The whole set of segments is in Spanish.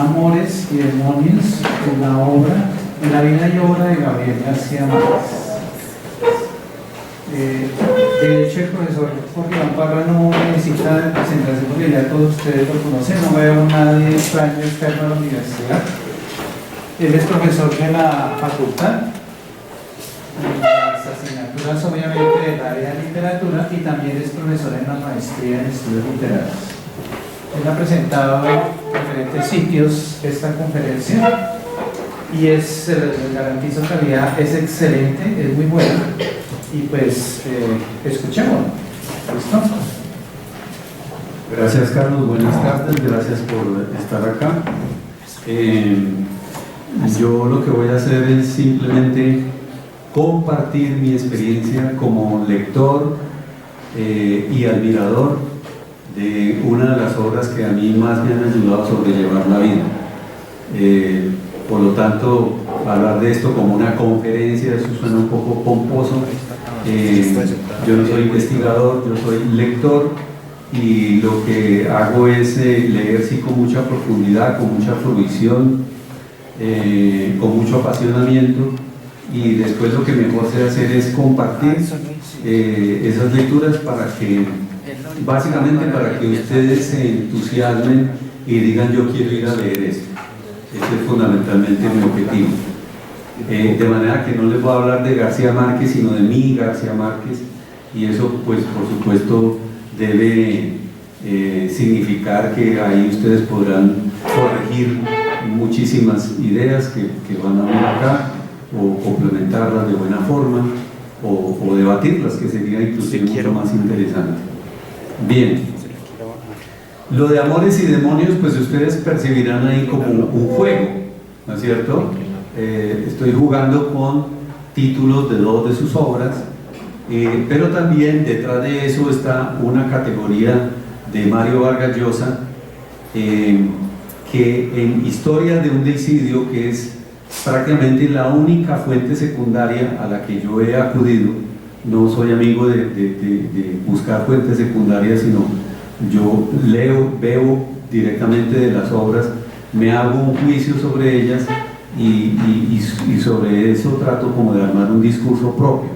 Amores y demonios en la obra, en la vida y obra de Gabriel García Márquez. De hecho, el profesor Jorge Iván Parra no necesita presentación porque ya todos ustedes lo conocen, no veo a nadie extraño externo a la universidad. Él es profesor de la facultad, en las asignaturas obviamente del área de literatura, y también es profesor en la maestría en estudios literarios. Él ha presentado en diferentes sitios esta conferencia y les garantizo calidad, es excelente, es muy buena, y pues escuchemos. ¿Listo? Gracias, Carlos, buenas tardes, gracias por estar acá. Yo lo que voy a hacer es simplemente compartir mi experiencia como lector y admirador de una de las obras que a mí más me han ayudado a sobrellevar la vida. Por lo tanto, hablar de esto como una conferencia, eso suena un poco pomposo. Yo no soy investigador, yo soy lector, y lo que hago es leer sí con mucha profundidad, con mucha fruición, con mucho apasionamiento, y después lo que mejor sé hacer es compartir esas lecturas para que, básicamente para que ustedes se entusiasmen y digan yo quiero ir a leer esto. Ese es fundamentalmente mi objetivo. De manera que no les voy a hablar de García Márquez, sino de mi García Márquez, y eso pues por supuesto debe significar que ahí ustedes podrán corregir muchísimas ideas que van a ver acá, o complementarlas de buena forma, o debatirlas, que sería inclusive mucho más interesante. Bien, lo de Amores y Demonios, pues ustedes percibirán ahí como un juego, ¿no es cierto? Estoy jugando con títulos de dos de sus obras, pero también detrás de eso está una categoría de Mario Vargas Llosa, que en Historia de un deicidio, que es prácticamente la única fuente secundaria a la que yo he acudido, no soy amigo de buscar fuentes secundarias, sino yo leo, veo directamente de las obras, me hago un juicio sobre ellas y sobre eso trato como de armar un discurso propio.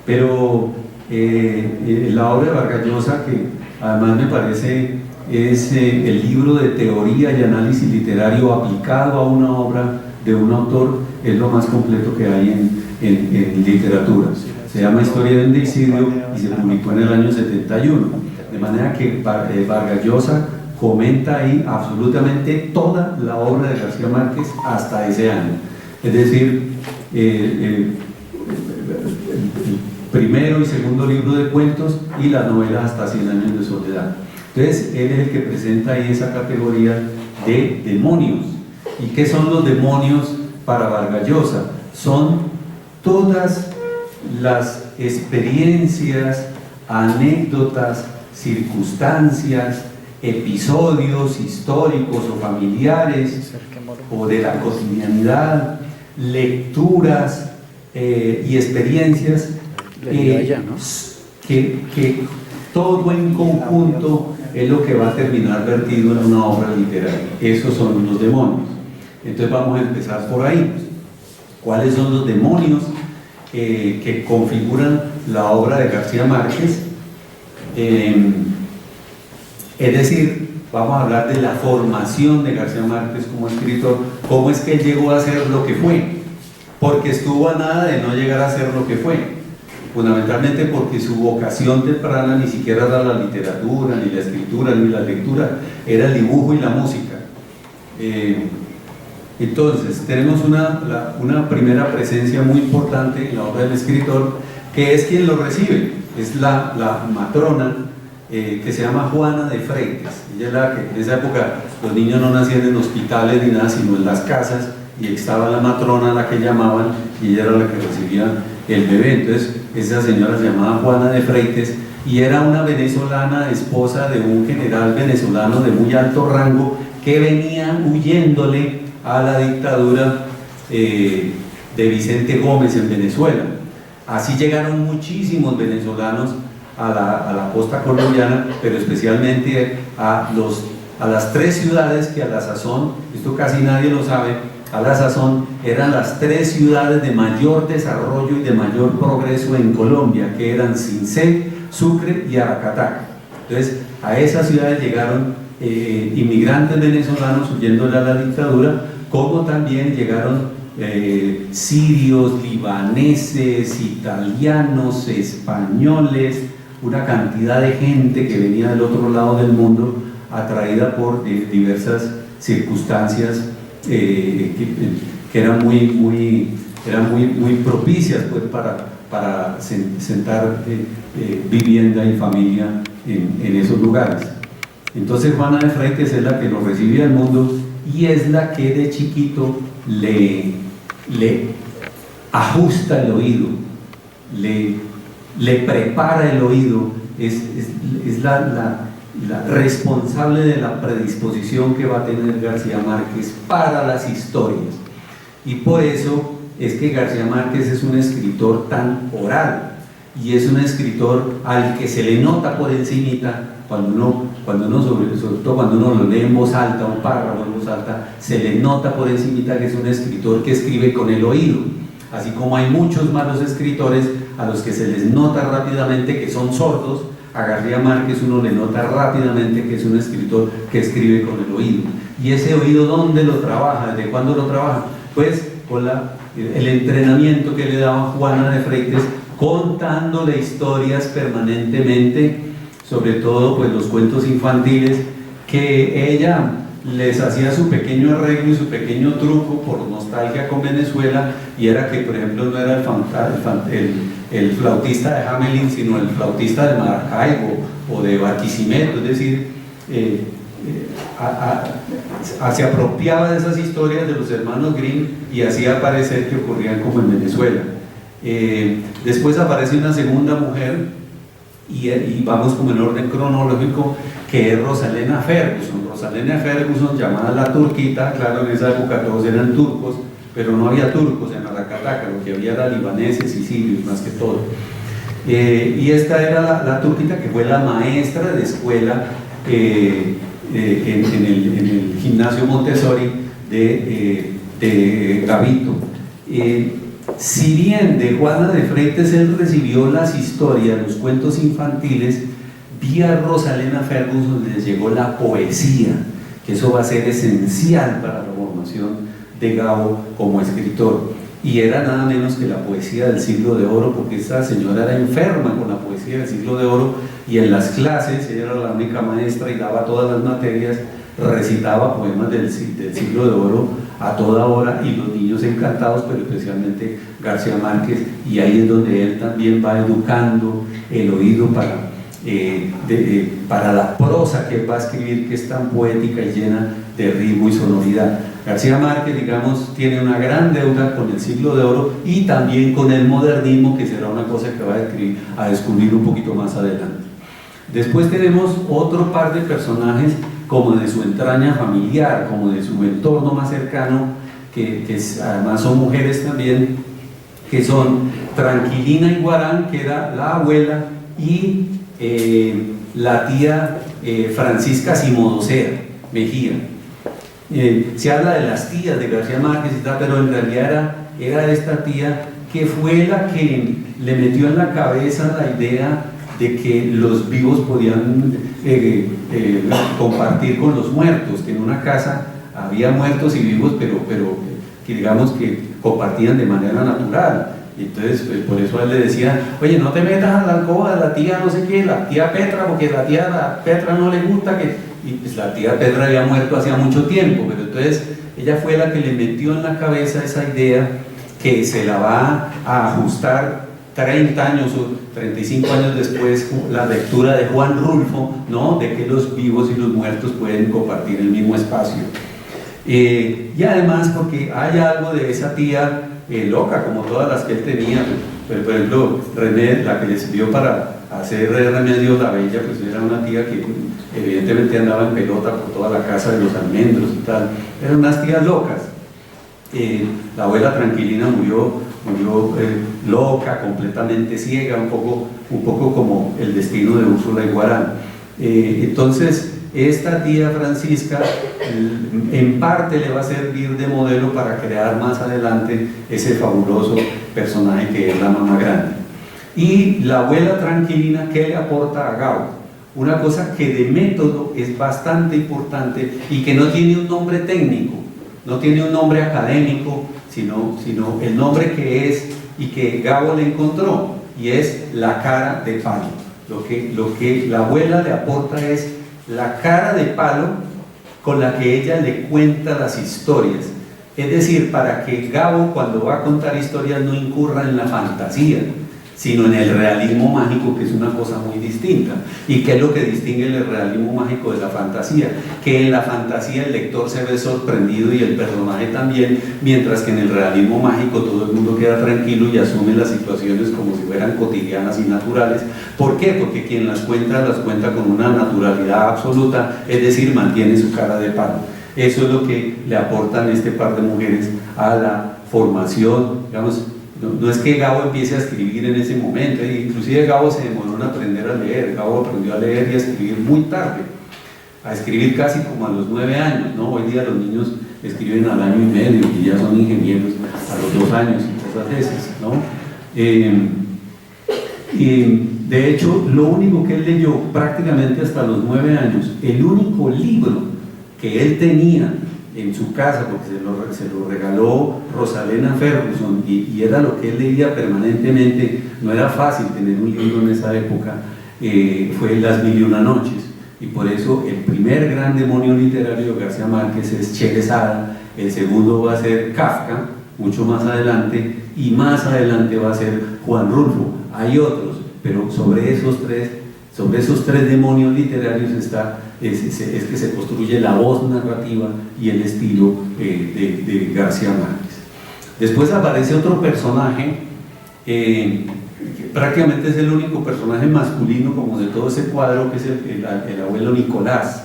Pero la obra de Vargas Llosa, que además me parece es el libro de teoría y análisis literario aplicado a una obra de un autor, es lo más completo que hay en literatura. Se llama Historia de un deicidio y se publicó en el año 71, de manera que Vargas Llosa comenta ahí absolutamente toda la obra de García Márquez hasta ese año, es decir, el primero y segundo libro de cuentos y la novela hasta 100 años de soledad. Entonces él es el que presenta ahí esa categoría de demonios. ¿Y qué son los demonios para Vargas Llosa? Son todas las experiencias, anécdotas, circunstancias, episodios históricos o familiares o de la cotidianidad, lecturas y experiencias que todo en conjunto es lo que va a terminar vertido en una obra literaria. Esos son los demonios. Entonces vamos a empezar por ahí. ¿Cuáles son los demonios que configuran la obra de García Márquez? Es decir, vamos a hablar de la formación de García Márquez como escritor, cómo es que él llegó a ser lo que fue, porque estuvo a nada de no llegar a ser lo que fue, fundamentalmente porque su vocación temprana ni siquiera era la literatura, ni la escritura, ni la lectura, era el dibujo y la música. Entonces, tenemos una primera presencia muy importante en la obra del escritor, que es quien lo recibe, es la matrona, que se llama Juana de Freites. Ella es la que en esa época los niños no nacían en hospitales ni nada, sino en las casas, y estaba la matrona a la que llamaban, y ella era la que recibía el bebé. Entonces esa señora se llamaba Juana de Freites y era una venezolana, esposa de un general venezolano de muy alto rango que venía huyéndole a la dictadura de Vicente Gómez en Venezuela. Así llegaron muchísimos venezolanos a la costa colombiana, pero especialmente a los a las 3 ciudades que a la sazón, esto casi nadie lo sabe, a la sazón eran las 3 ciudades de mayor desarrollo y de mayor progreso en Colombia, que eran Sincé, Sucre y Aracataca. Entonces, a esas ciudades llegaron inmigrantes venezolanos huyéndole a la dictadura, como también llegaron sirios, libaneses, italianos, españoles, una cantidad de gente que venía del otro lado del mundo, atraída por diversas circunstancias que eran muy propicias pues, para sentar vivienda y familia en esos lugares. Entonces Juana de Freites es la que lo recibía al mundo y es la que de chiquito le ajusta el oído, le prepara el oído, es la responsable de la predisposición que va a tener García Márquez para las historias. Y por eso es que García Márquez es un escritor tan oral y es un escritor al que se le nota por encimita cuando uno sobre todo cuando uno lo lee en voz alta, un párrafo en voz alta, se le nota por encimita que es un escritor que escribe con el oído, así como hay muchos malos escritores a los que se les nota rápidamente que son sordos. A García Márquez uno le nota rápidamente que es un escritor que escribe con el oído. ¿Y ese oído dónde lo trabaja? ¿Desde cuándo lo trabaja? Pues con el entrenamiento que le daba Juana de Freites, contándole historias permanentemente, sobre todo pues los cuentos infantiles, que ella les hacía su pequeño arreglo y su pequeño truco por nostalgia con Venezuela, y era que por ejemplo no era el flautista de Hamelin, sino el flautista de Maracaibo o de Barquisimeto, es decir, se apropiaba de esas historias de los hermanos Grimm y hacía parecer que ocurrían como en Venezuela. Después aparece una segunda mujer y vamos como en orden cronológico, que es Rosalena Ferguson. Rosalena Ferguson, llamada la turquita, claro, en esa época todos eran turcos, pero no había turcos en Aracataca, lo que había era libaneses y sirios más que todo. Y esta era la turquita que fue la maestra de escuela en el gimnasio Montessori de Gavito. Si bien de Juana de Freites él recibió las historias, los cuentos infantiles, vía Rosalena Ferguson les llegó la poesía, que eso va a ser esencial para la formación de Gabo como escritor. Y era nada menos que la poesía del siglo de oro, porque esta señora era enferma con la poesía del siglo de oro, y en las clases ella era la única maestra y daba todas las materias, recitaba poemas del siglo de oro a toda hora, y los niños encantados, pero especialmente García Márquez, y ahí es donde él también va educando el oído para la prosa que él va a escribir, que es tan poética y llena de ritmo y sonoridad. García Márquez, digamos, tiene una gran deuda con el siglo de oro y también con el modernismo, que será una cosa que va a descubrir un poquito más adelante. Después tenemos otro par de personajes como de su entraña familiar, como de su entorno más cercano, que además son mujeres también, que son Tranquilina Iguarán, que era la abuela, y la tía Francisca Simodosea Mejía. Se habla de las tías de García Márquez y tal, pero en realidad era esta tía que fue la que le metió en la cabeza la idea de que los vivos podían compartir con los muertos, que en una casa había muertos y vivos, pero que digamos que compartían de manera natural. Y entonces por eso él le decía, oye, no te metas a la alcoba de la tía no sé qué, la tía Petra, porque la Petra no le gusta que... Y pues la tía Petra había muerto hacía mucho tiempo, pero entonces ella fue la que le metió en la cabeza esa idea, que se la va a ajustar 30 años o 35 años después, la lectura de Juan Rulfo, ¿no?, de que los vivos y los muertos pueden compartir el mismo espacio. Y además porque hay algo de esa tía loca, como todas las que él tenía. Por ejemplo, René, la que le sirvió para hacer Remedios la Bella, pues era una tía que evidentemente andaba en pelota por toda la casa de los almendros y tal. Eran unas tías locas. La abuela Tranquilina murió loca, completamente ciega, un poco como el destino de Úrsula Iguarán. Entonces esta tía Francisca en parte le va a servir de modelo para crear más adelante ese fabuloso personaje que es la mamá grande. Y la abuela Tranquilina, ¿qué le aporta a Gabo? Una cosa que de método es bastante importante y que no tiene un nombre técnico, no tiene un nombre académico, sino el nombre que es y que Gabo le encontró, y es la cara de palo. Lo que la abuela le aporta es la cara de palo con la que ella le cuenta las historias. Es decir, para que Gabo, cuando va a contar historias, no incurra en la fantasía, sino en el realismo mágico, que es una cosa muy distinta. ¿Y qué es lo que distingue el realismo mágico de la fantasía? Que en la fantasía el lector se ve sorprendido y el personaje también, mientras que en el realismo mágico todo el mundo queda tranquilo y asume las situaciones como si fueran cotidianas y naturales. ¿Por qué? Porque quien las cuenta con una naturalidad absoluta, es decir, mantiene su cara de palo. Eso es lo que le aportan este par de mujeres a la formación, digamos. No es que Gabo empiece a escribir en ese momento, inclusive Gabo se demoró en aprender a leer. Gabo aprendió a leer y a escribir muy tarde, a escribir casi como a los 9 años, ¿no? Hoy día los niños escriben al año y medio y ya son ingenieros a los 2 años y cosas de esas, ¿no? Y de hecho, lo único que él leyó prácticamente hasta los 9 años, el único libro que él tenía en su casa, porque se lo regaló Rosalena Ferguson, y era lo que él leía permanentemente. No era fácil tener un libro en esa época, fue Las Mil y Una Noches, y por eso el primer gran demonio literario de García Márquez es Sherezada, el segundo va a ser Kafka, mucho más adelante, y más adelante va a ser Juan Rulfo. Hay otros, pero sobre esos tres demonios literarios es que se construye la voz narrativa y el estilo de García Márquez. Después aparece otro personaje, que prácticamente es el único personaje masculino como de todo ese cuadro, que es el abuelo Nicolás.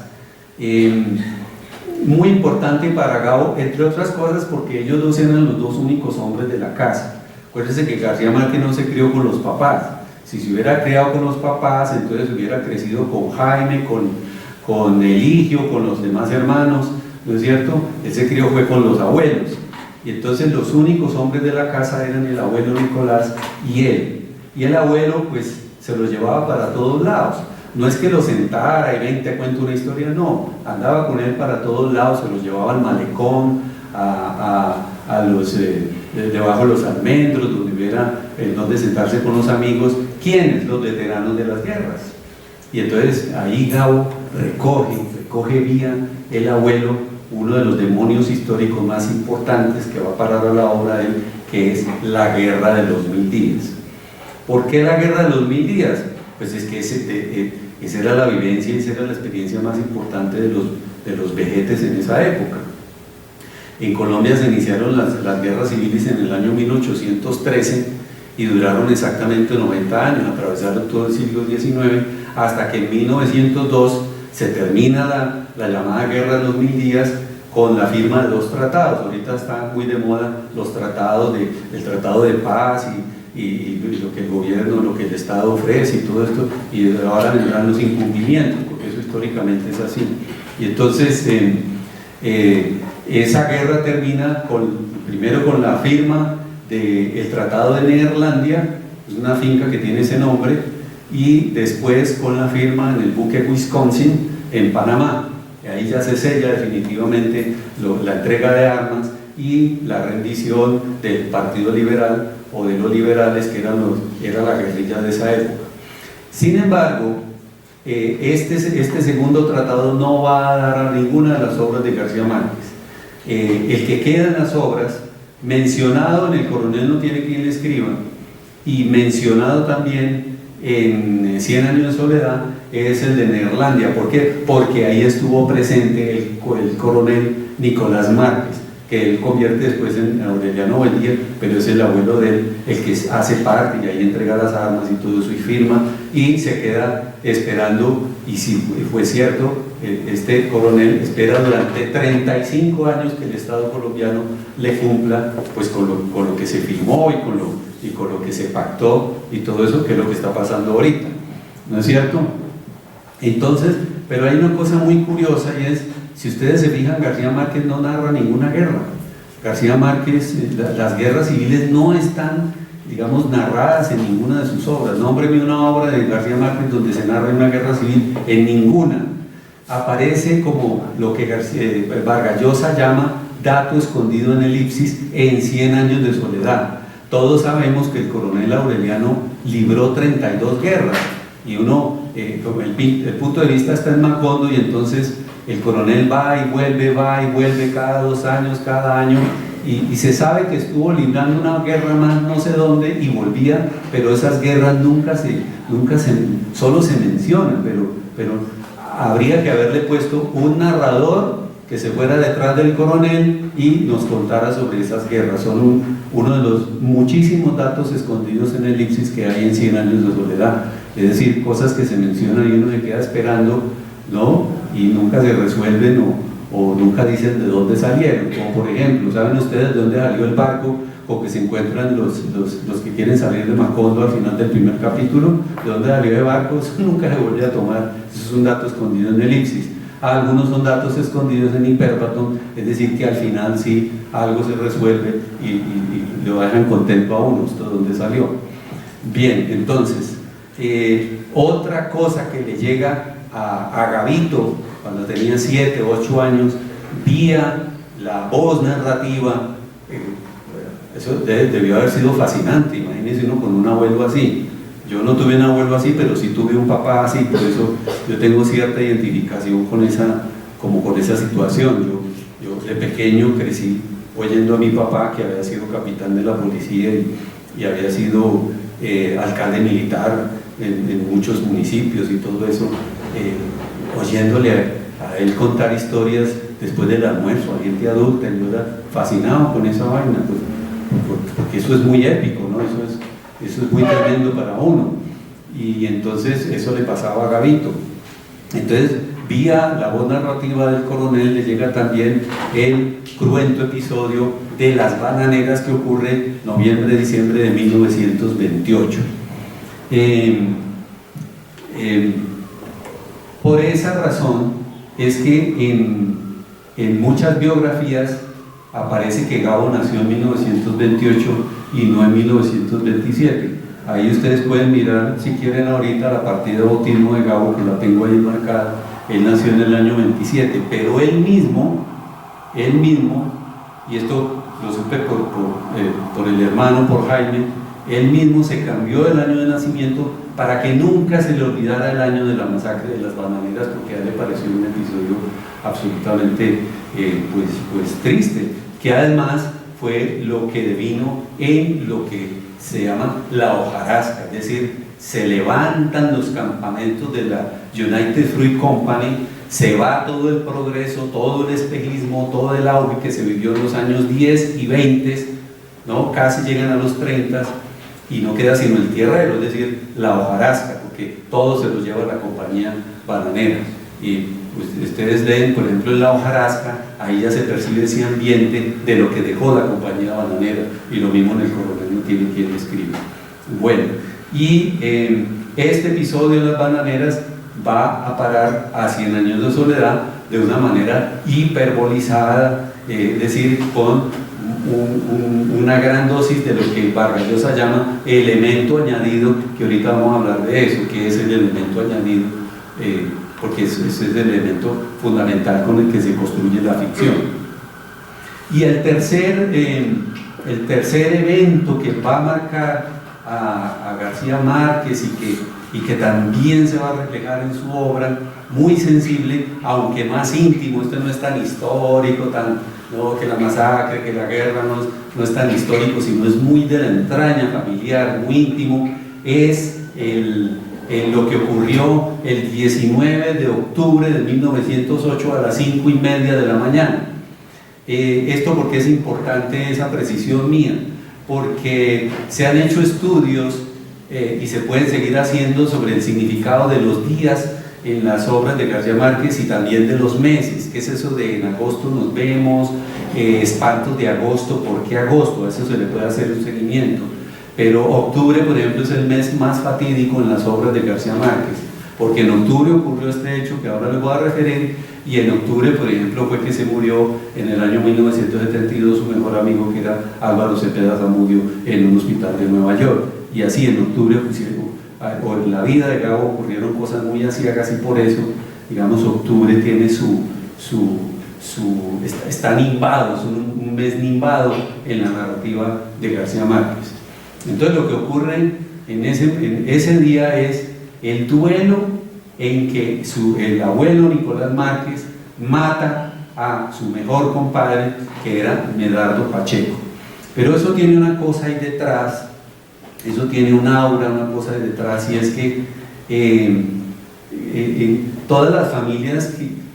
Muy importante para Gabo, entre otras cosas, porque ellos dos eran los dos únicos hombres de la casa. Acuérdense que García Márquez no se crió con los papás. Si se hubiera criado con los papás, entonces hubiera crecido con Jaime, con Eligio, con los demás hermanos, ¿no es cierto? Él se crió fue con los abuelos, y entonces los únicos hombres de la casa eran el abuelo Nicolás y él. Y el abuelo pues se los llevaba para todos lados. No es que lo sentara y ven, te cuento una historia, no, andaba con él para todos lados, se los llevaba al malecón, debajo de los almendros, donde hubiera donde sentarse con los amigos. ¿Quiénes? Los veteranos de las guerras. Y entonces ahí Gabo recoge vía el abuelo uno de los demonios históricos más importantes que va a parar a la obra de él, que es la Guerra de los 1000 días. ¿Por qué la Guerra de los 1000 días? Pues es que esa era la vivencia y esa era la experiencia más importante de los vejetes en esa época. En Colombia se iniciaron las guerras civiles en el año 1813 y duraron exactamente 90 años, atravesaron todo el siglo XIX, hasta que en 1902 se termina la llamada Guerra de los 1000 días con la firma de 2 tratados. Ahorita está muy de moda los tratados, el Tratado de Paz y lo que el gobierno, lo que el Estado ofrece y todo esto, y ahora vendrán los incumplimientos, porque eso históricamente es así. Y entonces esa guerra termina primero con la firma del Tratado de Neerlandia, es una finca que tiene ese nombre, y después con la firma en el buque Wisconsin en Panamá. Y ahí ya se sella definitivamente la entrega de armas y la rendición del Partido Liberal o de los liberales, que era la guerrilla de esa época. Sin embargo, este segundo tratado no va a dar a ninguna de las obras de García Márquez. El que queda en las obras, mencionado en El Coronel no tiene quien le escriba, y mencionado también en 100 años de soledad, es el de Neerlandia. ¿Por qué? Porque ahí estuvo presente el coronel Nicolás Márquez, que él convierte después en Aureliano Buendía, pero es el abuelo de él el que hace parte, y ahí entrega las armas y todo eso y firma, y se queda esperando. Y si fue cierto, este coronel espera durante 35 años que el Estado colombiano le cumpla pues con lo que se firmó y con lo que se pactó y todo eso, que es lo que está pasando ahorita, ¿no es cierto? Entonces pero hay una cosa muy curiosa y es, si ustedes se fijan, García Márquez no narra ninguna guerra. García Márquez, las guerras civiles no están, digamos, narradas en ninguna de sus obras. Nómbreme una obra de García Márquez donde se narra una guerra civil, en ninguna. Aparece como lo que Vargas Llosa llama dato escondido en elipsis en 100 años de soledad. Todos sabemos que el coronel Aureliano libró 32 guerras y uno, como el punto de vista está en Macondo, y entonces el coronel va y vuelve cada 2 años, cada año, y se sabe que estuvo librando una guerra más no sé dónde y volvía, pero esas guerras solo se mencionan, pero habría que haberle puesto un narrador que se fuera detrás del coronel y nos contara sobre esas guerras. Son uno de los muchísimos datos escondidos en elipsis que hay en 100 años de soledad, es decir, cosas que se mencionan y uno se queda esperando, ¿no? Y nunca se resuelven o nunca dicen de dónde salieron. Como por ejemplo, ¿saben ustedes de dónde salió el barco con que se encuentran los que quieren salir de Macondo al final del primer capítulo? ¿De dónde salió el barco? Eso nunca se vuelve a tomar. Eso es un dato escondido en elipsis. Algunos son datos escondidos en hiperbatón, es decir, que al final sí algo se resuelve y lo dejan contento a uno, esto de dónde salió. Bien, entonces, otra cosa que le llega a Gavito cuando tenía 7 o 8 años, vía la voz narrativa, eso debió haber sido fascinante. Imagínense uno con un abuelo así. Yo no tuve un abuelo así, pero sí tuve un papá así, por eso yo tengo cierta identificación con esa situación. Yo de pequeño crecí oyendo a mi papá, que había sido capitán de la policía y había sido alcalde militar en muchos municipios y todo eso, oyéndole a él contar historias después del almuerzo a gente adulta. Yo era fascinado con esa vaina, pues, porque eso es muy épico, ¿no? Eso es muy tremendo para uno, y entonces eso le pasaba a Gavito. Entonces, vía la voz narrativa del coronel le llega también el cruento episodio de las bananeras que ocurre noviembre-diciembre de 1928. Por esa razón es que en muchas biografías aparece que Gabo nació en 1928 y no en 1927. Ahí ustedes pueden mirar, si quieren, ahorita la partida de bautismo de Gabo, que la tengo ahí marcada. Él nació en el año 27, pero él mismo, y esto lo supe por el hermano, por Jaime, él mismo se cambió el año de nacimiento para que nunca se le olvidara el año de la masacre de las bananeras, porque a él le pareció un episodio absolutamente pues triste, que además fue lo que devino en lo que se llama la hojarasca, es decir, se levantan los campamentos de la United Fruit Company, se va todo el progreso, todo el espejismo, todo el auge que se vivió en los años 10 y 20, ¿no? Casi llegan a los 30 y no queda sino el tierrero, es decir, la hojarasca, porque todo se lo lleva la compañía bananera. Y pues, ustedes leen, por ejemplo, en la hojarasca, ahí ya se percibe ese ambiente de lo que dejó la compañía bananera, y lo mismo en el coronel no tiene quien escribe. Bueno, y este episodio de las bananeras va a parar a 100 años de soledad de una manera hiperbolizada, es decir, con una gran dosis de lo que Vargas Llosa llama elemento añadido, que ahorita vamos a hablar de eso, que es el elemento añadido, porque ese es el elemento fundamental con el que se construye la ficción. Y el tercer evento que va a marcar a García Márquez y que también se va a reflejar en su obra, muy sensible, aunque más íntimo, este no es tan histórico, no, que la masacre, que la guerra no es tan histórico, sino es muy de la entraña familiar, muy íntimo, es lo que ocurrió el 19 de octubre de 1908 a las 5:30 de la mañana. Esto porque es importante esa precisión mía, porque se han hecho estudios y se pueden seguir haciendo sobre el significado de los días en las obras de García Márquez y también de los meses. ¿Qué es eso de en agosto nos vemos? Espantos de agosto, ¿por qué agosto? A eso se le puede hacer un seguimiento. Pero octubre, por ejemplo, es el mes más fatídico en las obras de García Márquez, porque en octubre ocurrió este hecho que ahora les voy a referir, y en octubre, por ejemplo, fue que se murió en el año 1972 su mejor amigo, que era Álvaro Cepeda Zamudio, en un hospital de Nueva York. Y así en octubre, o en la vida de Gabo ocurrieron cosas muy asiagas, y por eso, digamos, octubre tiene está nimbado, es un mes nimbado en la narrativa de García Márquez. Entonces lo que ocurre en ese día es el duelo en que el abuelo Nicolás Márquez mata a su mejor compadre, que era Medardo Pacheco. Pero eso tiene una cosa ahí detrás, eso tiene un aura, una cosa ahí detrás, y es que todas las familias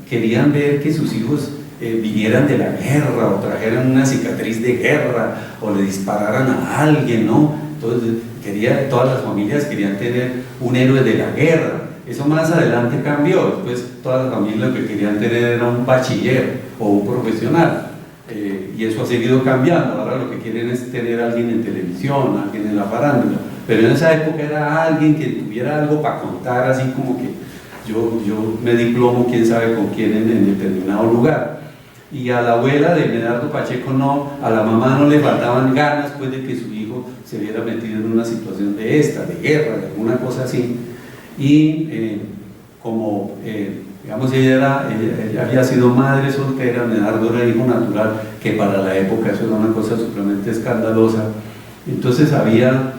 querían ver que sus hijos vinieran de la guerra, o trajeran una cicatriz de guerra, o le dispararan a alguien, ¿no? Entonces todas las familias querían tener un héroe de la guerra. Eso más adelante cambió. Después todas las familias lo que querían tener era un bachiller o un profesional, y eso ha seguido cambiando. Ahora lo que quieren es tener a alguien en televisión, alguien en la farándula, pero en esa época era alguien que tuviera algo para contar, así como que yo me diplomo quién sabe con quién en determinado lugar. Y a la abuela de Medardo Pacheco no, a la mamá no le faltaban ganas pues de que su hijo se viera metido en una situación de guerra, de alguna cosa así. Y digamos, ella había sido madre soltera, Medardo era hijo natural, que para la época eso era una cosa supremamente escandalosa. Entonces había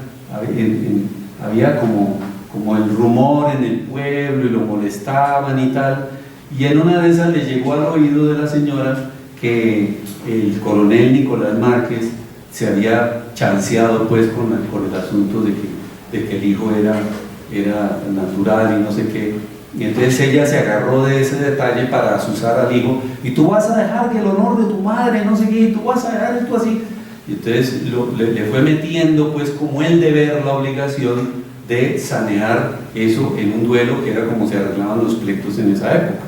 como el rumor en el pueblo, y lo molestaban y tal, y en una de esas le llegó al oído de la señora que el coronel Nicolás Márquez se había chanceado pues con el asunto de que el hijo era natural y no sé qué, y entonces ella se agarró de ese detalle para azuzar al hijo, y tú vas a dejar que el honor de tu madre, no sé qué, y tú vas a dejar esto así, y entonces le fue metiendo pues como el deber, la obligación de sanear eso en un duelo, que era como se arreglaban los pleitos en esa época.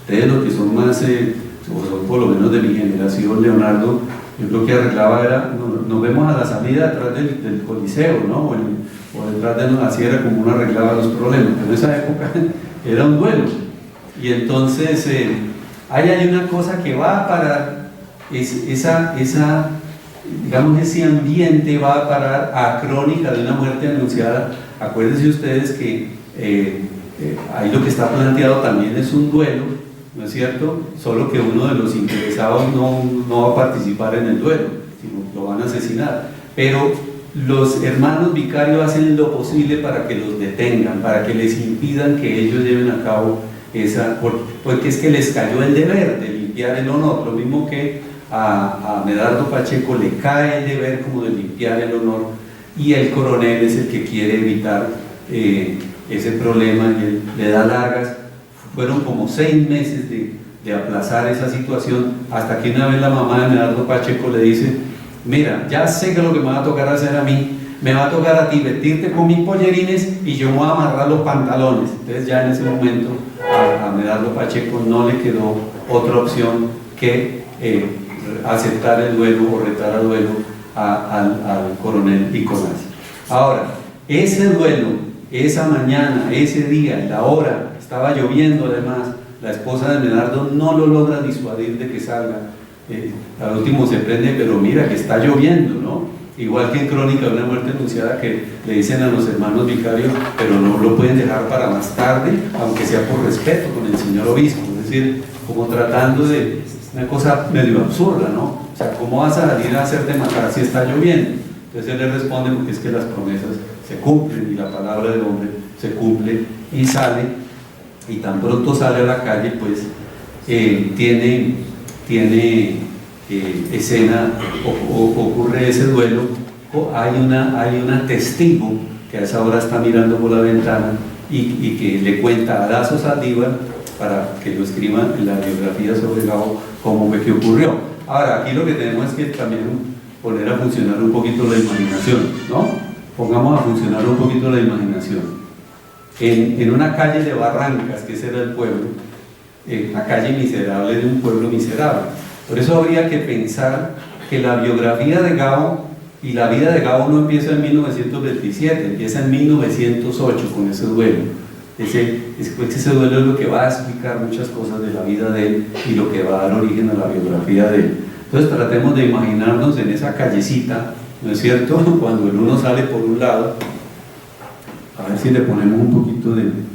Ustedes, los que son más, o son por lo menos de mi generación, Leonardo, yo creo que arreglaba era, nos vemos a la salida detrás del Coliseo, ¿no? O detrás de nosotros, así era como uno arreglaba los problemas, pero en esa época era un duelo. Y entonces ahí hay una cosa que va a parar, digamos, ese ambiente va a parar a crónica de una muerte anunciada. Acuérdense ustedes que ahí lo que está planteado también es un duelo, ¿no es cierto? Solo que uno de los interesados no va a participar en el duelo, sino lo van a asesinar. Pero los hermanos vicarios hacen lo posible para que los detengan, para que les impidan que ellos lleven a cabo porque es que les cayó el deber de limpiar el honor, lo mismo que a Medardo Pacheco le cae el deber como de limpiar el honor, y el coronel es el que quiere evitar ese problema, y él le da largas. Fueron como 6 meses de aplazar esa situación, hasta que una vez la mamá de Medardo Pacheco le dice: mira, ya sé que lo que me va a tocar hacer a mí, me va a tocar a ti vestirte con mis pollerines y yo me voy a amarrar los pantalones. Entonces ya en ese momento a Medardo Pacheco no le quedó otra opción que aceptar el duelo o retar al duelo al coronel Piconazzi. Ahora, ese duelo, esa mañana, ese día, la hora, estaba lloviendo además, la esposa de Medardo no lo logra disuadir de que salga. Al último se prende, pero mira que está lloviendo, ¿no? Igual que en Crónica de una muerte anunciada, que le dicen a los hermanos vicarios, pero no lo pueden dejar para más tarde, aunque sea por respeto con el señor obispo, es decir, como tratando de una cosa medio absurda, ¿no? O sea, ¿cómo vas a salir a hacerte matar si está lloviendo? Entonces él le responde: porque es que las promesas se cumplen y la palabra del hombre se cumple, y sale, y tan pronto sale a la calle, pues tiene escena, ocurre ese duelo. Hay una testigo que a esa hora está mirando por la ventana y que le cuenta a Lazo Saldívar, para que lo escriba en la biografía sobre Gabo, cómo fue que ocurrió. Ahora, aquí lo que tenemos es que también poner a funcionar un poquito la imaginación, ¿no? Pongamos a funcionar un poquito la imaginación. En una calle de Barrancas, que ese era el pueblo, la calle miserable de un pueblo miserable. Por eso habría que pensar que la biografía de Gabo y la vida de Gabo no empieza en 1927, empieza en 1908 con ese duelo. ese duelo es lo que va a explicar muchas cosas de la vida de él y lo que va a dar origen a la biografía de él. Entonces tratemos de imaginarnos en esa callecita, ¿no es cierto? Cuando el uno sale por un lado, a ver si le ponemos un poquito de...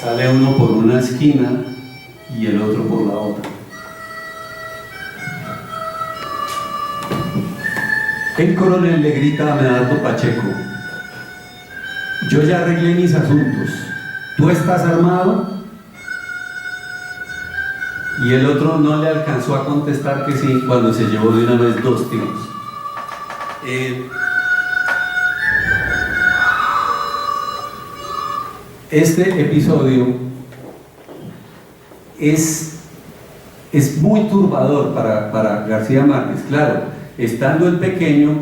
Sale uno por una esquina y el otro por la otra. El coronel le grita a Medardo Pacheco: yo ya arreglé mis asuntos, ¿tú estás armado? Y el otro no le alcanzó a contestar que sí cuando se llevó de una vez 2 tiros. Este episodio es muy turbador para García Márquez. Claro, estando el pequeño,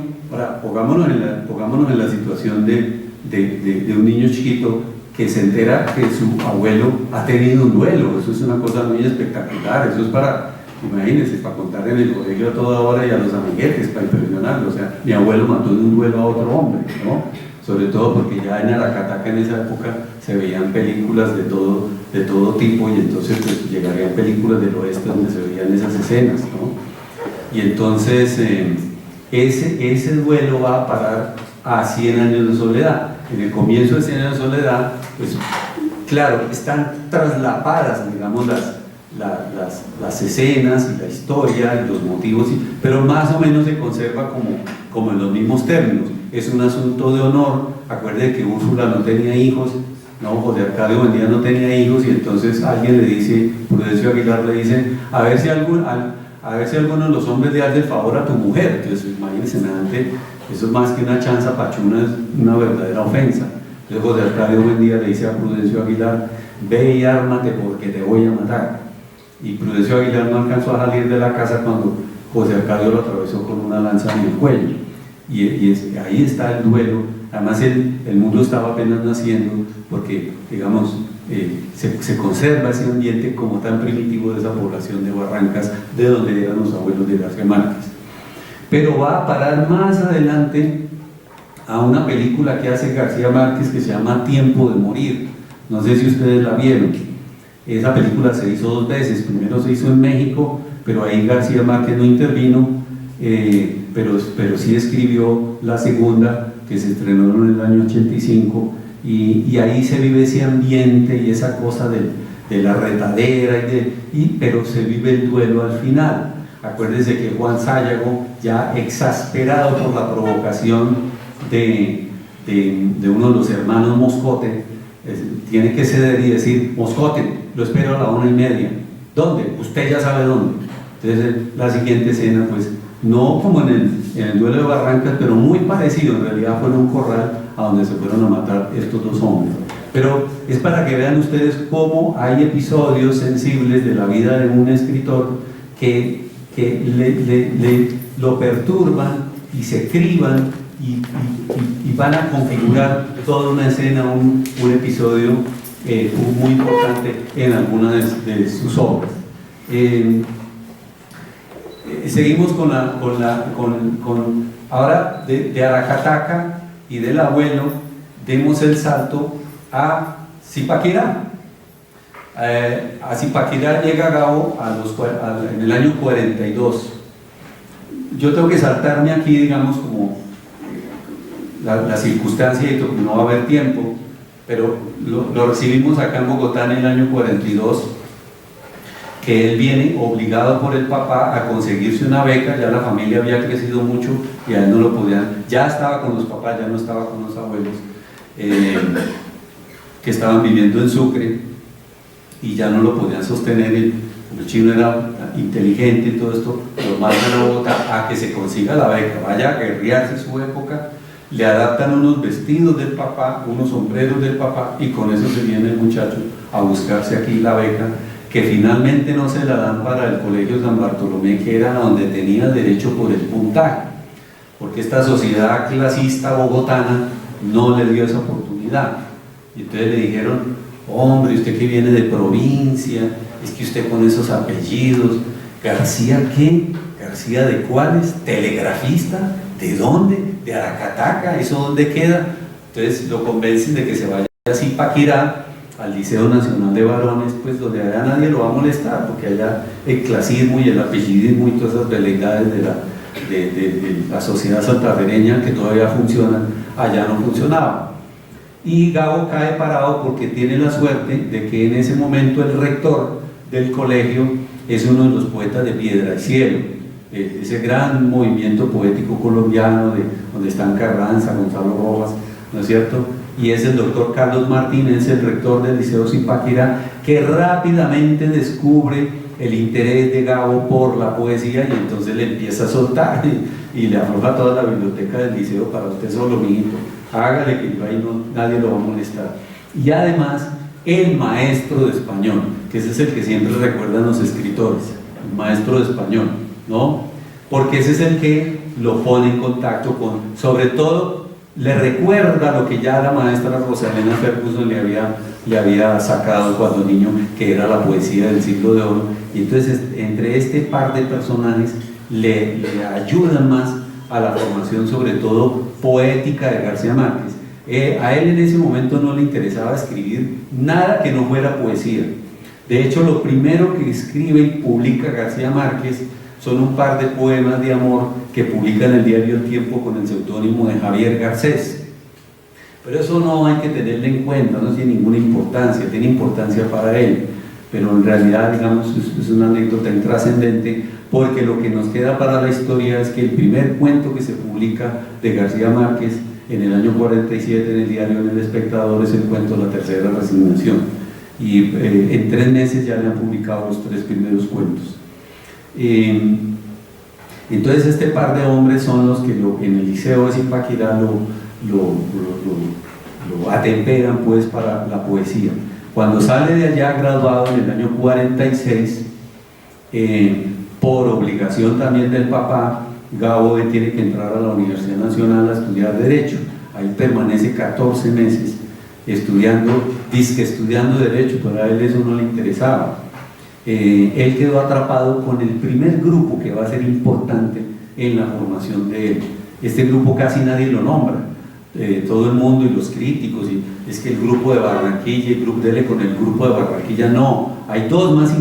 pongámonos en la situación de un niño chiquito que se entera que su abuelo ha tenido un duelo. Eso es una cosa muy espectacular. Eso es imagínense, para contar en el colegio a toda hora y a los amiguetes, para impresionarlo. O sea, mi abuelo mató de un duelo a otro hombre, ¿no? Sobre todo porque ya en Aracataca en esa época se veían películas de todo tipo, y entonces pues llegarían películas del oeste donde se veían esas escenas, ¿no? Y entonces ese duelo va a parar a 100 años de soledad. En el comienzo de 100 años de soledad, pues claro, están traslapadas, digamos, las escenas y la historia y los motivos, pero más o menos se conserva como en los mismos términos. Es un asunto de honor. Acuérdense que Úrsula no tenía hijos, ¿no? José Arcadio Buendía no tenía hijos, y entonces alguien le dice, Prudencio Aguilar le dice, a ver si alguno de los hombres le hace el favor a tu mujer. Entonces imagínense, eso es más que una chanza pachuna, es una verdadera ofensa. Entonces José Arcadio Buendía le dice a Prudencio Aguilar: ve y ármate porque te voy a matar. Y Prudencio Aguilar no alcanzó a salir de la casa cuando José Arcadio lo atravesó con una lanza en el cuello. Y ahí está el duelo. Además el mundo estaba apenas naciendo, porque digamos se conserva ese ambiente como tan primitivo de esa población de Barrancas, de donde eran los abuelos de García Márquez. Pero va a parar más adelante a una película que hace García Márquez que se llama Tiempo de morir. No sé si ustedes la vieron. Esa película se hizo 2 veces. Primero se hizo en México, pero ahí García Márquez no intervino, pero sí escribió la segunda, que se estrenó en el año 85, y ahí se vive ese ambiente y esa cosa de la retadera, pero se vive el duelo al final. Acuérdense que Juan Sayago, ya exasperado por la provocación de uno de los hermanos Moscote, tiene que ceder y decir: Moscote, lo espero a la 1:30. ¿Dónde? Usted ya sabe dónde. Entonces la siguiente escena, pues no como en el duelo de Barrancas, pero muy parecido. En realidad fue en un corral a donde se fueron a matar estos 2 hombres. Pero es para que vean ustedes cómo hay episodios sensibles de la vida de un escritor que lo perturban y se criban y van a configurar toda una escena, un episodio muy importante en alguna de sus obras. Seguimos ahora de Aracataca y del abuelo, demos el salto a Zipaquirá. A Zipaquirá llega Gabo en el año 42. Yo tengo que saltarme aquí, digamos, como la circunstancia, y no va a haber tiempo, pero lo recibimos acá en Bogotá en el año 42, que él viene obligado por el papá a conseguirse una beca. Ya la familia había crecido mucho y a él no lo podían, ya estaba con los papás, ya no estaba con los abuelos, que estaban viviendo en Sucre, y ya no lo podían sostener. El chino era inteligente y todo esto, lo mandan a Bogotá a que se consiga la beca, vaya a guerrearse su época, le adaptan unos vestidos del papá, unos sombreros del papá, y con eso se viene el muchacho a buscarse aquí la beca. que finalmente no se la dan para el Colegio San Bartolomé, que era donde tenía derecho por el puntaje, porque esta sociedad clasista bogotana no le dio esa oportunidad. Y entonces le dijeron: hombre, usted que viene de provincia, es que usted con esos apellidos, ¿García qué? ¿García de cuáles? ¿Telegrafista? ¿De dónde? ¿De Aracataca? ¿Eso dónde queda? Entonces lo convencen de que se vaya a Zipaquirá, al Liceo Nacional de Varones, pues donde allá nadie lo va a molestar, porque allá el clasismo y el apellidismo y todas esas veleidades de la sociedad santafereña que todavía funcionan, allá no funcionaban. Y Gabo cae parado porque tiene la suerte de que en ese momento el rector del colegio es uno de los poetas de Piedra y Cielo, ese gran movimiento poético colombiano donde están Carranza, Gonzalo Rojas, ¿no es cierto? Y es el doctor Carlos Martínez, el rector del Liceo Zipaquirá, que rápidamente descubre el interés de Gabo por la poesía y entonces le empieza a soltar y le afloja toda la biblioteca del liceo: para usted solo, mijito, hágale, que ahí nadie lo va a molestar. Y además el maestro de español, que ese es el que siempre recuerdan los escritores, el maestro de español, ¿no? Porque ese es el que lo pone en contacto con, sobre todo, le recuerda lo que ya la maestra Rosalena Ferguson le había sacado cuando niño, que era la poesía del siglo de oro. Y entonces entre este par de personajes le ayudan más a la formación, sobre todo poética, de García Márquez. A él en ese momento no le interesaba escribir nada que no fuera poesía. De hecho, lo primero que escribe y publica García Márquez son un par de poemas de amor que publica en el diario El Tiempo con el seudónimo de Javier Garcés. Pero eso no hay que tenerlo en cuenta, no tiene ninguna importancia, tiene importancia para él, pero en realidad, digamos, es una anécdota intrascendente, porque lo que nos queda para la historia es que el primer cuento que se publica de García Márquez en el año 47 en el diario En El Espectador es el cuento La Tercera Resignación, y en 3 meses ya le han publicado los 3 primeros cuentos. Entonces este par de hombres son los que en el Liceo de Zipaquirá lo atemperan pues para la poesía. Cuando sale de allá graduado en el año 46, por obligación también del papá, Gabo tiene que entrar a la Universidad Nacional a estudiar Derecho. Ahí permanece 14 meses estudiando Derecho, pero a él eso no le interesaba. Él quedó atrapado con el primer grupo que va a ser importante en la formación de él. Este grupo casi nadie lo nombra, todo el mundo y los críticos, y es que el grupo de Barranquilla, el grupo dele con el grupo de Barranquilla, no, hay 2 más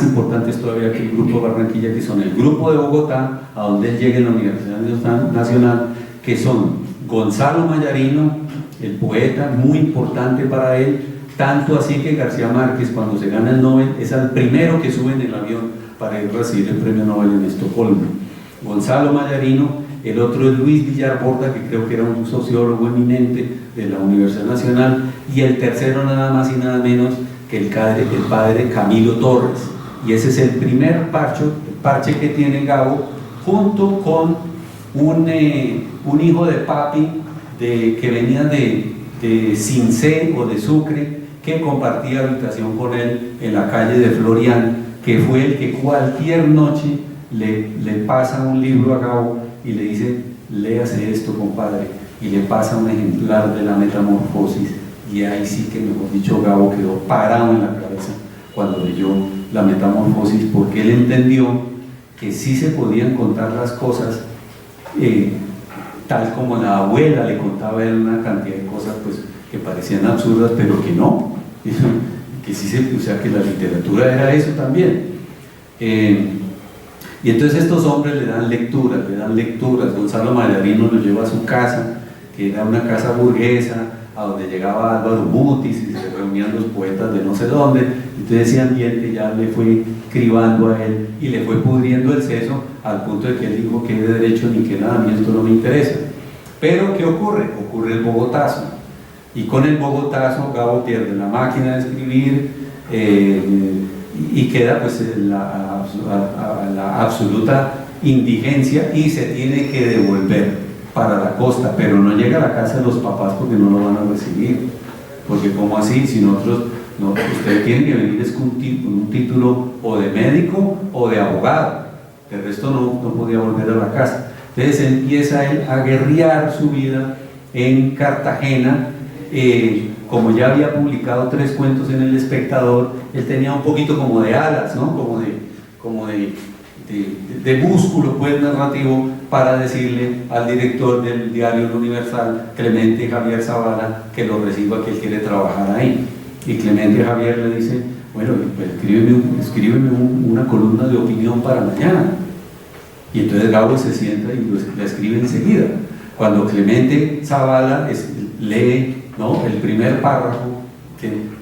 importantes todavía que el grupo de Barranquilla, que son el grupo de Bogotá, a donde él llega en la Universidad Nacional, que son Gonzalo Mayarino, el poeta, muy importante para él, tanto así que García Márquez, cuando se gana el Nobel, es el primero que sube en el avión para ir a recibir el premio Nobel en Estocolmo. Gonzalo Mayarino, el otro es Luis Villar Borda, que creo que era un sociólogo eminente de la Universidad Nacional, y el tercero nada más y nada menos que el padre Camilo Torres. Y ese es el primer parche que tiene Gabo, junto con un hijo de papi que venía de Cincé o de Sucre, que compartía habitación con él en la calle de Florian, que fue el que cualquier noche le pasa un libro a Gabo y le dice: léase esto, compadre, y le pasa un ejemplar de la Metamorfosis, y ahí sí que, mejor dicho, Gabo quedó parado en la cabeza cuando leyó la Metamorfosis, porque él entendió que sí se podían contar las cosas tal como la abuela le contaba él una cantidad de cosas pues que parecían absurdas, pero que no, que sí o sea, que la literatura era eso también. Y entonces estos hombres le dan lecturas. Gonzalo Mayarino lo lleva a su casa, que era una casa burguesa, a donde llegaba Álvaro Mutis y se reunían los poetas de no sé dónde. Entonces ese ambiente ya le fue cribando a él y le fue pudriendo el seso, al punto de que él dijo que de derecho ni que nada, a mí esto no me interesa. Pero ¿qué ocurre? Ocurre el Bogotazo, y con el Bogotazo Gabo pierde la máquina de escribir, y queda pues la absoluta indigencia, y se tiene que devolver para la costa, pero no llega a la casa de los papás porque no lo van a recibir, porque como así, si nosotros no, usted tiene que venir es con un título o de médico o de abogado, el resto no podía volver a la casa. Entonces empieza él a guerrear su vida en Cartagena. Como ya había publicado 3 cuentos en El Espectador, él tenía un poquito como de alas, ¿no? como de músculo pues, narrativo, para decirle al director del diario El Universal, Clemente Javier Zavala, que lo reciba, que él quiere trabajar ahí. Y Clemente Javier le dice, bueno, pues escríbeme una columna de opinión para mañana. Y entonces Gabo se sienta y la escribe enseguida. Cuando Clemente Zavala lee, ¿no?, el primer párrafo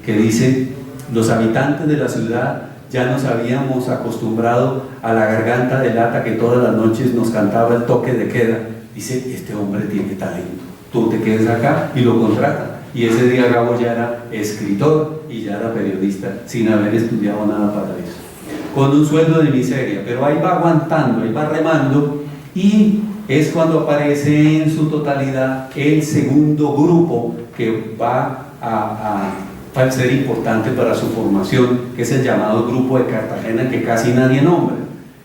que dice: los habitantes de la ciudad ya nos habíamos acostumbrado a la garganta de lata que todas las noches nos cantaba el toque de queda. Dice, este hombre tiene talento, tú te quedes acá, y lo contrata. Y ese día Gabo ya era escritor y ya era periodista, sin haber estudiado nada para eso, con un sueldo de miseria, pero ahí va aguantando, ahí va remando. Y es cuando aparece en su totalidad el segundo grupo que va a ser importante para su formación, que es el llamado Grupo de Cartagena, que casi nadie nombra.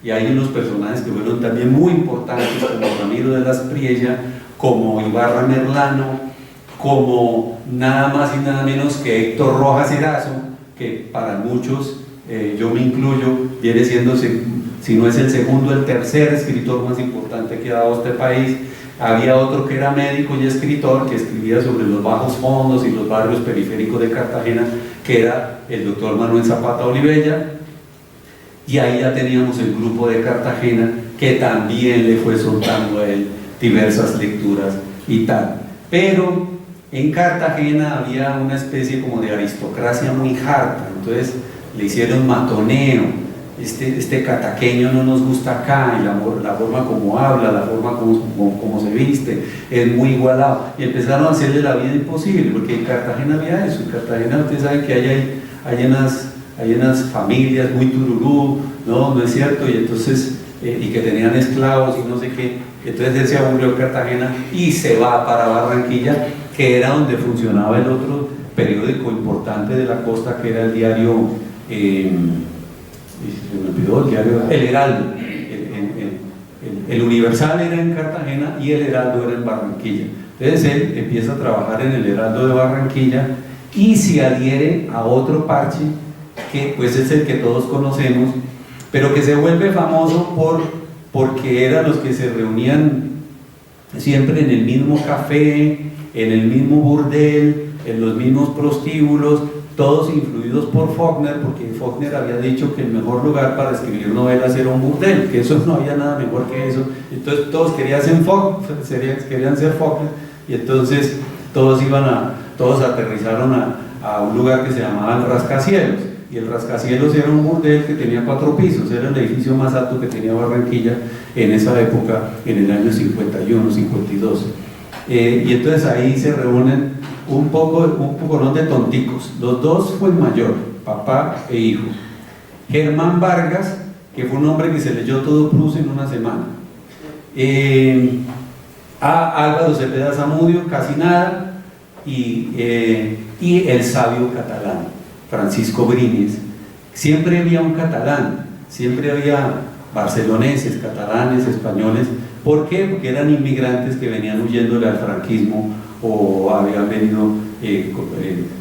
Y hay unos personajes que fueron también muy importantes, como Ramiro de las Priella, como Ibarra Merlano, como nada más y nada menos que Héctor Rojas Erazo, que para muchos, yo me incluyo, viene siendo, si no es el segundo, el tercer escritor más importante que ha dado este país. Había otro que era médico y escritor, que escribía sobre los bajos fondos y los barrios periféricos de Cartagena, que era el doctor Manuel Zapata Olivella. Y ahí ya teníamos el Grupo de Cartagena, que también le fue soltando a él diversas lecturas y tal. Pero en Cartagena había una especie como de aristocracia muy harta, entonces le hicieron matoneo. Este cataqueño no nos gusta acá, y la forma como habla, la forma como se viste, es muy igualado, y empezaron a hacerle la vida imposible, porque en Cartagena había eso. En Cartagena ustedes saben que hay unas familias muy tururú, no es cierto, y entonces, y que tenían esclavos y no sé qué. Entonces él se aburrió de Cartagena y se va para Barranquilla, que era donde funcionaba el otro periódico importante de la costa, que era el diario se me olvidó, el diario El Heraldo. El Universal era en Cartagena y El Heraldo era en Barranquilla. Entonces él empieza a trabajar en El Heraldo de Barranquilla y se adhiere a otro parche, que pues es el que todos conocemos, pero que se vuelve famoso porque eran los que se reunían siempre en el mismo café, en el mismo burdel, en los mismos prostíbulos, todos influidos por Faulkner, porque Faulkner había dicho que el mejor lugar para escribir novelas era un burdel, que eso no había nada mejor que eso. Entonces todos querían ser Faulkner, y entonces todos aterrizaron a un lugar que se llamaba el Rascacielos, y el Rascacielos era un burdel que tenía 4 pisos, era el edificio más alto que tenía Barranquilla en esa época, en el año 51, 52. Y entonces ahí se reúnen un poco de tonticos. Los dos fue el mayor, papá e hijo. Germán Vargas, que fue un hombre que se leyó todo Proust en una semana. A Álvaro Cepeda Zamudio, casi nada. Y el sabio catalán, Francisco Briñes. Siempre había un catalán, siempre había barceloneses, catalanes, españoles. ¿Por qué? Porque eran inmigrantes que venían huyéndole al franquismo, o habían venido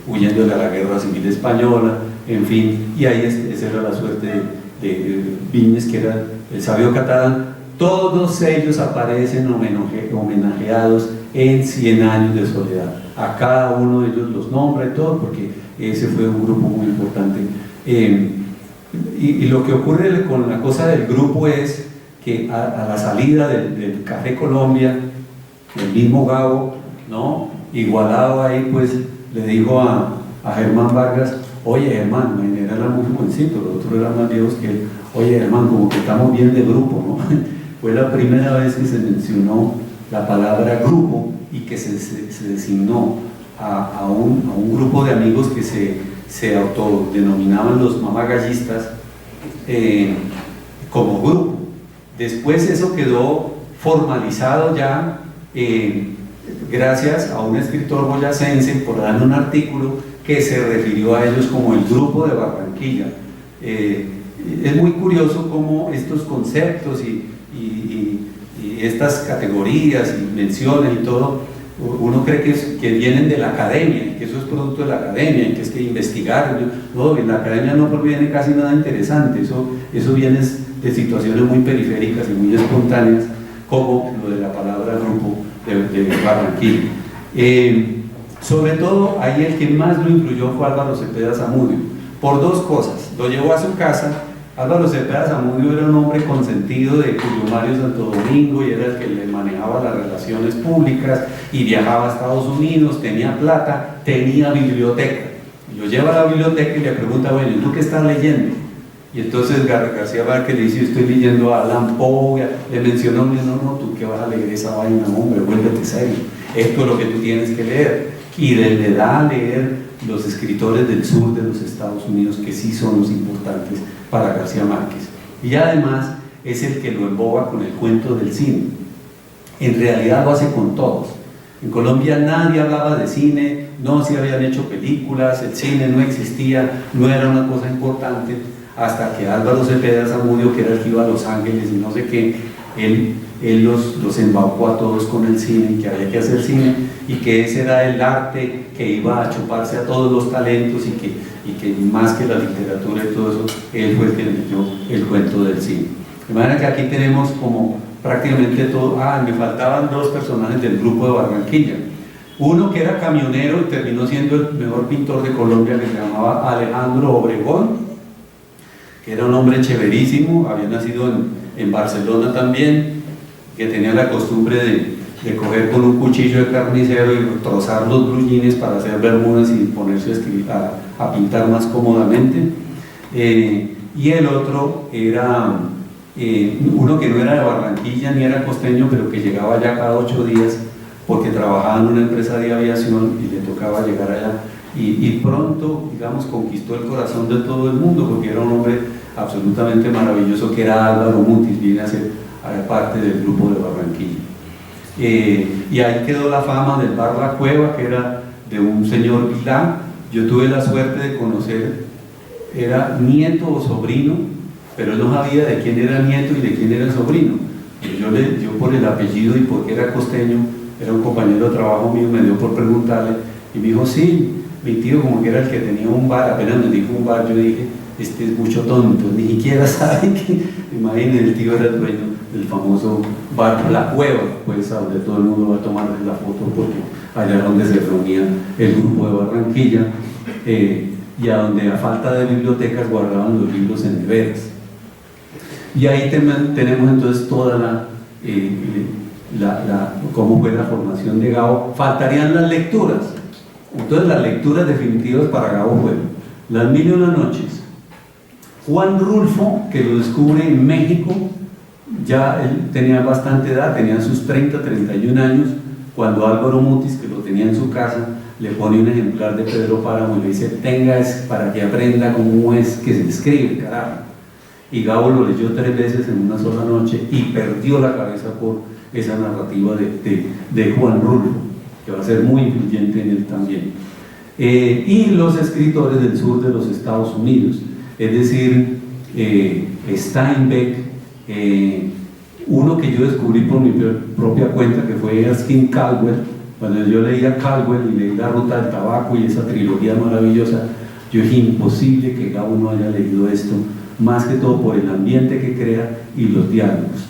huyéndole a la guerra civil española, en fin, y ahí esa era la suerte de Viñes, que era el sabio catalán. Todos ellos aparecen homenajeados en 100 años de soledad. A cada uno de ellos los nombra y todo, porque ese fue un grupo muy importante. Y lo que ocurre con la cosa del grupo es que a la salida del Café Colombia, el mismo Gabo, ¿no?, igualado ahí, pues le dijo a Germán Vargas: oye Germán, era muy jovencito, los otros eran más viejos que él, oye Germán, como que estamos bien de grupo, ¿no? Fue la primera vez que se mencionó la palabra grupo y que se designó a un grupo de amigos que se autodenominaban los mamagallistas como grupo. Después eso quedó formalizado ya, gracias a un escritor boyacense, por darle un artículo que se refirió a ellos como el Grupo de Barranquilla. Es muy curioso cómo estos conceptos y estas categorías y menciones y todo, uno cree que vienen de la academia, que eso es producto de la academia, y que es que investigar. No, en la academia no proviene casi nada interesante, eso viene de situaciones muy periféricas y muy espontáneas, como lo de la palabra grupo de Barranquilla. Sobre todo, ahí el que más lo influyó fue Álvaro Cepeda Zamudio, por dos cosas. Lo llevó a su casa. Álvaro Cepeda Zamudio era un hombre consentido de Julio Mario Santo Domingo y era el que le manejaba las relaciones públicas y viajaba a Estados Unidos, tenía plata, tenía biblioteca. Y lo lleva a la biblioteca y le pregunta, bueno, ¿tú qué estás leyendo? Y entonces García Márquez le dice, estoy leyendo a Allan Poe, le mencionó, no, tú qué vas a leer esa vaina, hombre, vuélvete serio, esto es lo que tú tienes que leer. Y le da a leer los escritores del sur de los Estados Unidos, que sí son los importantes para García Márquez. Y además es el que lo emboba con el cuento del cine. En realidad lo hace con todos. En Colombia nadie hablaba de cine, no se habían hecho películas, el cine no existía, no era una cosa importante, hasta que Álvaro Cepeda Zamudio, que era el que iba a Los Ángeles y no sé qué, él los embaucó a todos con el cine, que había que hacer cine y que ese era el arte que iba a chuparse a todos los talentos y que más que la literatura y todo eso, él fue el que le metió el cuento del cine. De manera que aquí tenemos como prácticamente todo. Me faltaban dos personajes del Grupo de Barranquilla. Uno que era camionero y terminó siendo el mejor pintor de Colombia, que se llamaba Alejandro Obregón, que era un hombre chéverísimo, había nacido en Barcelona también, que tenía la costumbre de coger con un cuchillo de carnicero y trozar los bruñines para hacer bermudas y ponerse a escribir, a pintar más cómodamente. Y el otro era uno que no era de Barranquilla ni era costeño, pero que llegaba allá cada 8 días porque trabajaba en una empresa de aviación y le tocaba llegar allá. Y pronto, digamos, conquistó el corazón de todo el mundo porque era un hombre absolutamente maravilloso, que era Álvaro Mutis, viene a ser parte del Grupo de Barranquilla. Y ahí quedó la fama del bar La Cueva, que era de un señor Vilá. Yo tuve la suerte de conocer, era nieto o sobrino, pero él no sabía de quién era nieto y de quién era sobrino. Yo por el apellido y porque era costeño, era un compañero de trabajo mío, me dio por preguntarle y me dijo, sí, mi tío como que era el que tenía un bar. Apenas me dijo un bar, yo dije, este es mucho tonto, ni siquiera sabe que, imagínense, el tío era el dueño del famoso bar La Cueva, pues a donde todo el mundo va a tomar la foto porque allá es donde se reunía el Grupo de Barranquilla, y a donde a falta de bibliotecas guardaban los libros en neveras. Y ahí tenemos entonces toda cómo fue la formación de Gabo. Faltarían las lecturas. Entonces las lecturas definitivas para Gabo fueron Las Mil y Una Noches. Juan Rulfo, que lo descubre en México, ya él tenía bastante edad, tenía sus 30, 31 años, cuando Álvaro Mutis, que lo tenía en su casa, le pone un ejemplar de Pedro Páramo y le dice, tenga para que aprenda cómo es que se escribe, carajo. Y Gabo lo leyó 3 veces en una sola noche y perdió la cabeza por esa narrativa de Juan Rulfo, que va a ser muy influyente en él también. Y los escritores del sur de los Estados Unidos, es decir, Steinbeck, uno que yo descubrí por mi propia cuenta, que fue Erskine Caldwell. Cuando yo leía Caldwell y leí La Ruta del Tabaco y esa trilogía maravillosa, yo dije, imposible que Gabo no haya leído esto, más que todo por el ambiente que crea y los diálogos.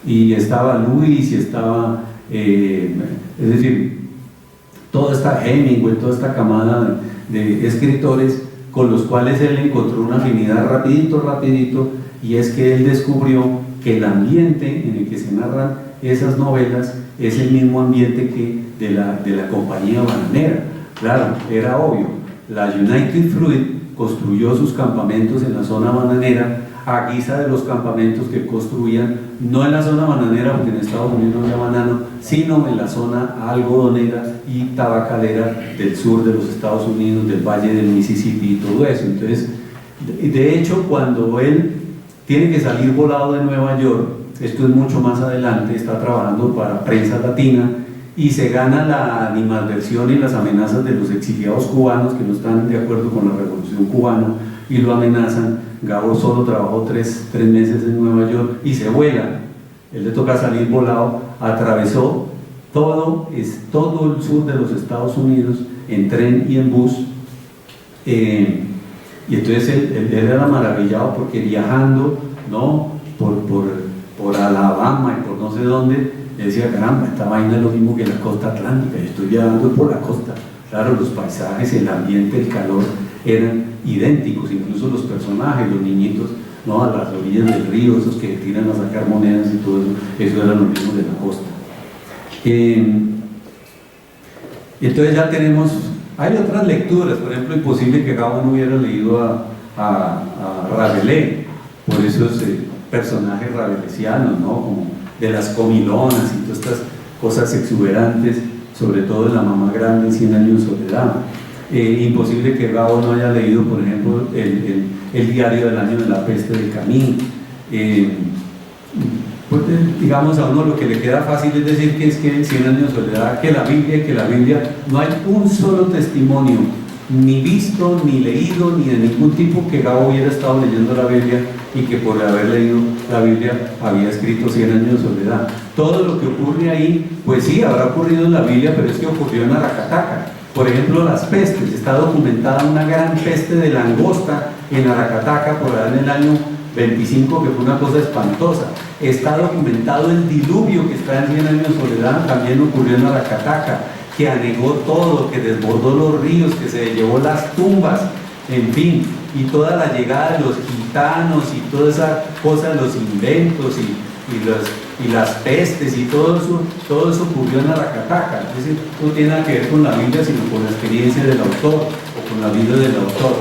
Y estaba Lewis y estaba, es decir, toda esta Hemingway, toda esta camada de escritores con los cuales él encontró una afinidad rapidito, y es que él descubrió que el ambiente en el que se narran esas novelas es el mismo ambiente que de la compañía bananera. Claro, era obvio, la United Fruit construyó sus campamentos en la zona bananera a guisa de los campamentos que construían, no en la zona bananera, porque en Estados Unidos no había banano, sino en la zona algodonera y tabacalera del sur de los Estados Unidos, del Valle del Mississippi y todo eso. Entonces, de hecho, cuando él tiene que salir volado de Nueva York, esto es mucho más adelante, está trabajando para Prensa Latina y se gana la animadversión y las amenazas de los exiliados cubanos que no están de acuerdo con la revolución cubana y lo amenazan. Gabo solo trabajó tres meses en Nueva York y se vuela. Él le toca salir volado, atravesó todo el sur de los Estados Unidos en tren y en bus. Y entonces él era maravillado porque viajando, ¿no?, por Alabama y por no sé dónde, le decía, caramba, esta vaina es lo mismo que la costa atlántica, yo estoy viajando por la costa. Claro, los paisajes, el ambiente, el calor eran idénticos, incluso los personajes, los niñitos, ¿no?, a las orillas del río, esos que tiran a sacar monedas y todo eso era lo mismo de la costa. Entonces ya tenemos, hay otras lecturas, por ejemplo, imposible que Gabo no hubiera leído a Rabelais, por esos personajes rabelesianos, ¿no?, como de las comilonas y todas estas cosas exuberantes, sobre todo de la mamá grande en 100 años de soledad. Imposible que Gabo no haya leído, por ejemplo, el diario del año de la peste de Camus. Pues, digamos, a uno lo que le queda fácil es decir que es que en 100 años de soledad, que la Biblia, no hay un solo testimonio, ni visto, ni leído, ni de ningún tipo que Gabo hubiera estado leyendo la Biblia y que por haber leído la Biblia había escrito 100 años de soledad. Todo lo que ocurre ahí, pues sí, habrá ocurrido en la Biblia, pero es que ocurrió en Aracataca. Por ejemplo, las pestes, está documentada una gran peste de langosta en Aracataca por allá en el año 25, que fue una cosa espantosa. Está documentado el diluvio que está en 100 años de soledad, también ocurrió en Aracataca, que anegó todo, que desbordó los ríos, que se llevó las tumbas, en fin, y toda la llegada de los gitanos y toda esa cosa, los inventos y las pestes y todo eso ocurrió en Aracataca. Es decir, no tiene nada que ver con la Biblia, sino con la experiencia del autor o con la vida del autor.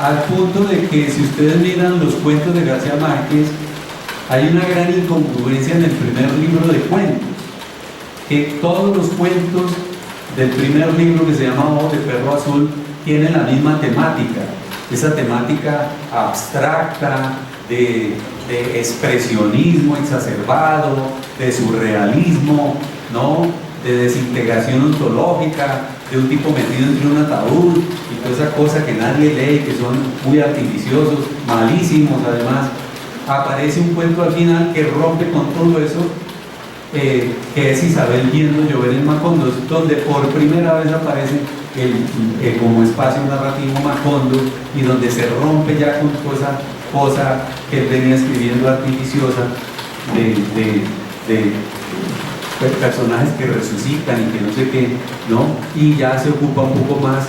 Al punto de que si ustedes miran los cuentos de García Márquez, hay una gran incongruencia en el primer libro de cuentos, que todos los cuentos del primer libro, que se llama Ojos de Perro Azul, tienen la misma temática, esa temática abstracta de expresionismo exacerbado, de surrealismo, ¿no?, de desintegración ontológica, de un tipo metido entre un ataúd y toda esa cosa que nadie lee, que son muy artificiosos, malísimos además. Aparece un cuento al final que rompe con todo eso, que es Isabel viendo llover en Macondo, donde por primera vez aparece como espacio narrativo Macondo, y donde se rompe ya con esa cosa que él venía escribiendo artificiosa de personajes que resucitan y que no sé qué, ¿no? Y ya se ocupa un poco más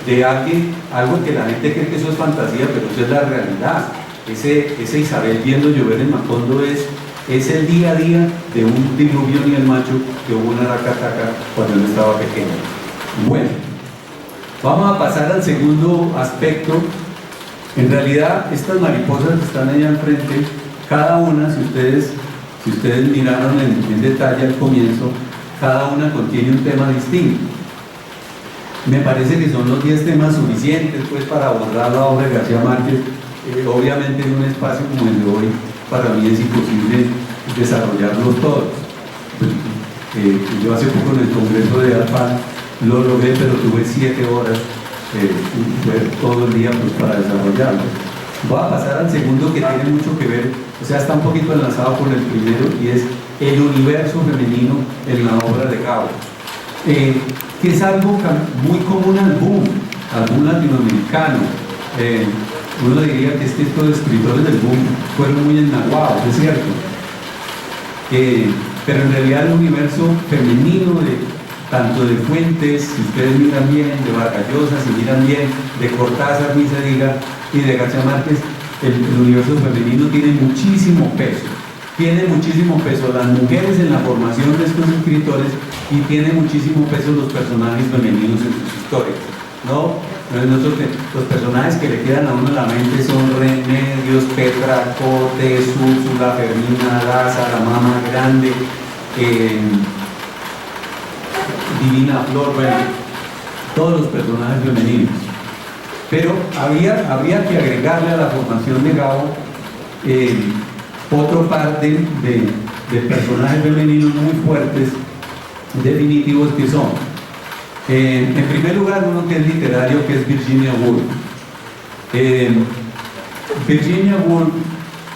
de algo que la gente cree que eso es fantasía, pero eso es la realidad. Ese Isabel viendo llover en Macondo es el día a día de un diluvio ni el macho que hubo en Aracataca cuando él estaba pequeño. Bueno, vamos a pasar al segundo aspecto. En realidad, estas mariposas que están allá enfrente, cada una, si ustedes miraron en detalle al comienzo, cada una contiene un tema distinto. Me parece que son los 10 temas suficientes pues para abordar la obra de García Márquez. Obviamente en un espacio como el de hoy, para mí es imposible desarrollarlos todos. Yo hace poco en el Congreso de ALPAN lo logré, pero tuve 7 horas, fue todo el día pues, para desarrollarlo. Voy a pasar al segundo, que tiene mucho que ver, o sea, está un poquito enlazado con el primero, y es el universo femenino en la obra de Gabo, que es algo muy común al boom latinoamericano. Uno diría que estos escritores del boom fueron muy enaguados, es cierto, pero en realidad el universo femenino tanto de Fuentes, si ustedes miran bien, de Vargas Llosa, si miran bien, de Cortázar, ni se diga, y de García Márquez, el universo femenino tiene muchísimo peso. Tiene muchísimo peso las mujeres en la formación de estos escritores, y tiene muchísimo peso los personajes femeninos en sus historias, ¿no? Los personajes que le quedan a uno en la mente son Remedios, Petra, Cote, Úrsula, Fermina, Daza, la Mama Grande, Divina Flor, bueno, todos los personajes femeninos. Pero habría que agregarle a la formación de Gabo otra parte de personajes femeninos muy fuertes, definitivos que son. En primer lugar, uno que es literario, que es Virginia Woolf. Virginia Woolf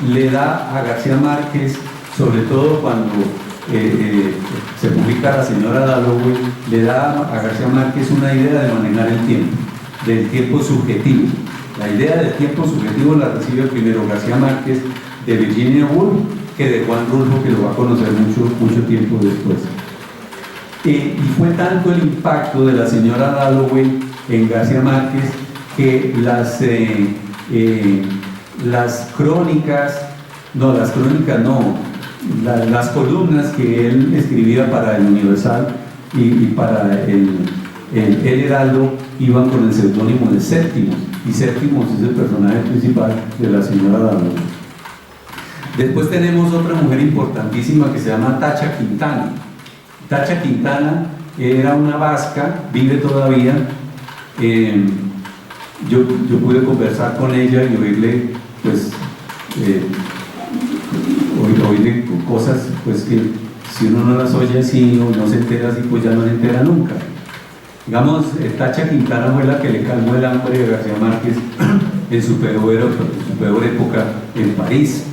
le da a García Márquez, sobre todo cuando se publica La señora Dalloway, le da a García Márquez una idea de manejar el tiempo, del tiempo subjetivo. La idea del tiempo subjetivo la recibe primero García Márquez de Virginia Woolf que de Juan Rulfo, que lo va a conocer mucho tiempo después. Y fue tanto el impacto de La señora Dalloway en García Márquez que las columnas que él escribía para el Universal y para el Heraldo iban con el seudónimo de Séptimos, y Séptimos es el personaje principal de La señora Dalloway. Después tenemos otra mujer importantísima que se llama Tacha Quintana. Tacha Quintana era una vasca, vive todavía. Yo pude conversar con ella y oírle, pues, oírle cosas, pues, que si uno no las oye así o no se entera así, pues ya no se entera nunca. Digamos, Tacha Quintana fue la que le calmó el hambre de García Márquez en su peor época en París.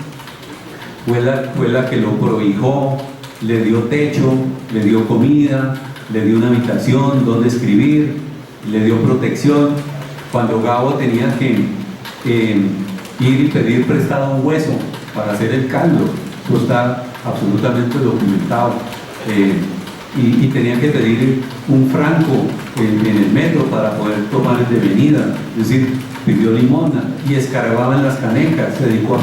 Fue la que lo prohijó, le dio techo, le dio comida, le dio una habitación donde escribir, le dio protección. Cuando Gabo tenía que ir y pedir prestado un hueso para hacer el caldo, eso está absolutamente documentado, y tenía que pedir un franco en el metro para poder tomar el de venida, es decir, pidió limosna y escarbaba en las canecas, se dedicó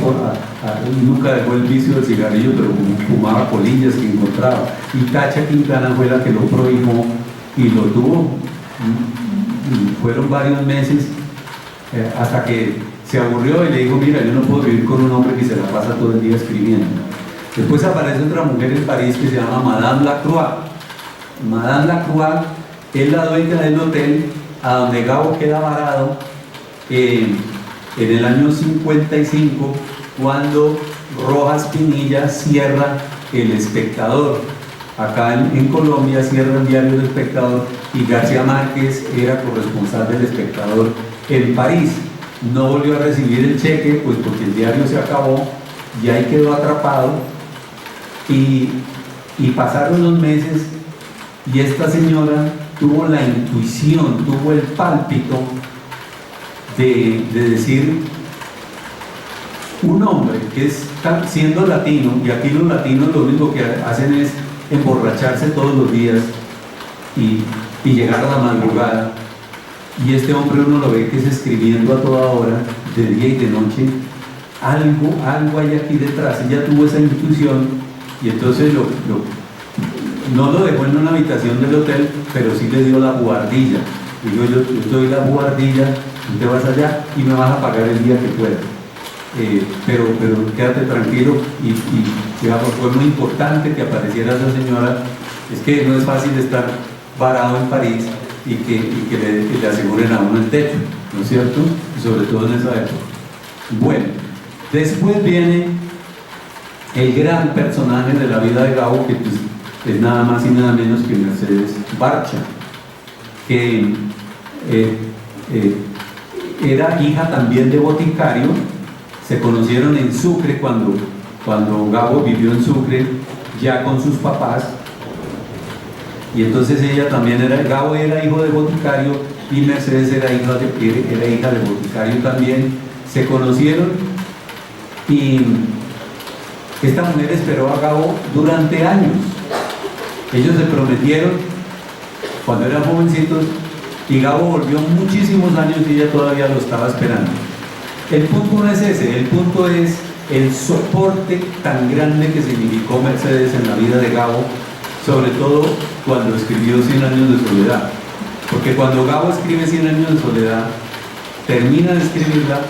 nunca dejó el vicio del cigarrillo, pero fumaba colillas que encontraba. Y Tacha Quintana fue la que lo prohijó y lo tuvo. Fueron varios meses hasta que se aburrió y le dijo: mira, yo no puedo vivir con un hombre que se la pasa todo el día escribiendo. Después aparece otra mujer en París que se llama Madame Lacroix. Madame Lacroix es la dueña del hotel a donde Gabo queda varado en el año 55, cuando Rojas Pinilla cierra El Espectador. Acá en Colombia cierra el diario El Espectador, y García Márquez era corresponsal del Espectador en París. No volvió a recibir el cheque, pues porque el diario se acabó, y ahí quedó atrapado, y pasaron los meses, y esta señora tuvo la intuición, tuvo el pálpito de decir: un hombre que siendo latino, y aquí los latinos lo único que hacen es emborracharse todos los días y llegar a la madrugada, y este hombre uno lo ve que es escribiendo a toda hora, de día y de noche, algo hay aquí detrás. Ella tuvo esa intuición, y entonces no lo dejó en una habitación del hotel, pero sí le dio la buhardilla. Digo: yo te doy la buhardilla, tú te vas allá y me vas a pagar el día que puedas. Pero quédate tranquilo. Y digamos, fue muy importante que apareciera esa señora. Es que no es fácil estar varado en París y que le aseguren a uno el techo, ¿no es cierto? Y sobre todo en esa época. Bueno, después viene el gran personaje de la vida de Gabo, que pues, es nada más y nada menos que Mercedes Barcha, que era hija también de boticario. Se conocieron en Sucre cuando Gabo vivió en Sucre ya con sus papás, y entonces ella también Gabo era hijo de boticario y Mercedes era hija de boticario también. Se conocieron, y esta mujer esperó a Gabo durante años. Ellos se prometieron cuando eran jovencitos, y Gabo volvió muchísimos años y ella todavía lo estaba esperando. El punto no es ese, el punto es el soporte tan grande que significó Mercedes en la vida de Gabo, sobre todo cuando escribió 100 años de soledad. Porque cuando Gabo escribe 100 años de soledad, termina de escribirla,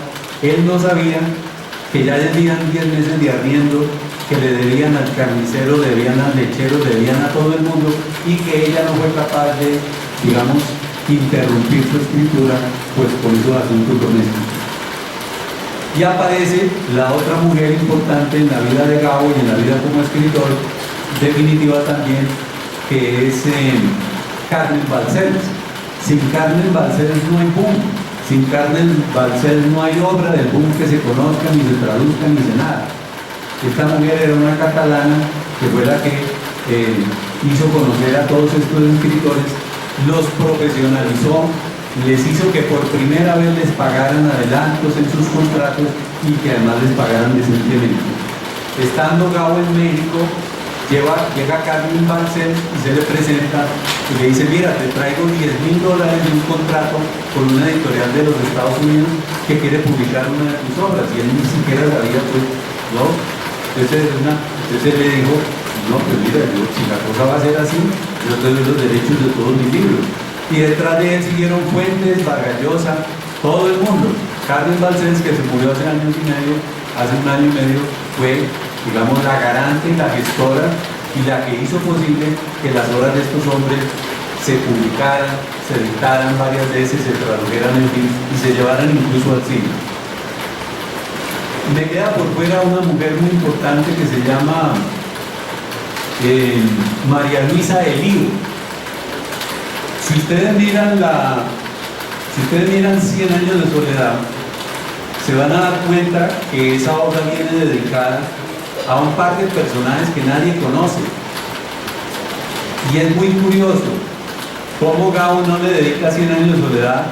él no sabía que ya tenían 10 meses de arriendo, que le debían al carnicero, debían al lechero, debían a todo el mundo, y que ella no fue capaz de, digamos, interrumpir su escritura, pues por esos asuntos domésticos. Y aparece la otra mujer importante en la vida de Gabo y en la vida como escritor, definitiva también, que es Carmen Balcells. Sin Carmen Balcells no hay boom, sin Carmen Balcells no hay obra del boom que se conozca, ni se traduzca, ni de nada. Esta mujer era una catalana que fue la que hizo conocer a todos estos escritores, los profesionalizó, les hizo que por primera vez les pagaran adelantos en sus contratos y que además les pagaran decentemente. Estando Gabo en México, llega Carmen Balcells y se le presenta y le dice: mira, te traigo $10,000 de un contrato con una editorial de los Estados Unidos que quiere publicar una de tus obras, y él ni siquiera sabía, pues, ¿no? Entonces le dijo: no, pues mira, si la cosa va a ser así, yo te doy los derechos de todos mis libros. Y detrás de él siguieron Fuentes, Vargas Llosa, todo el mundo. Carmen Balcells, que se murió hace un año y medio, fue, digamos, la garante, la gestora y la que hizo posible que las obras de estos hombres se publicaran, se editaran varias veces, se tradujeran en fin y se llevaran incluso al cine. Me queda por fuera una mujer muy importante que se llama María Luisa Elío. Si ustedes miran 100 años de soledad, se van a dar cuenta que esa obra viene dedicada a un par de personajes que nadie conoce. Y es muy curioso cómo Gabo no le dedica 100 años de soledad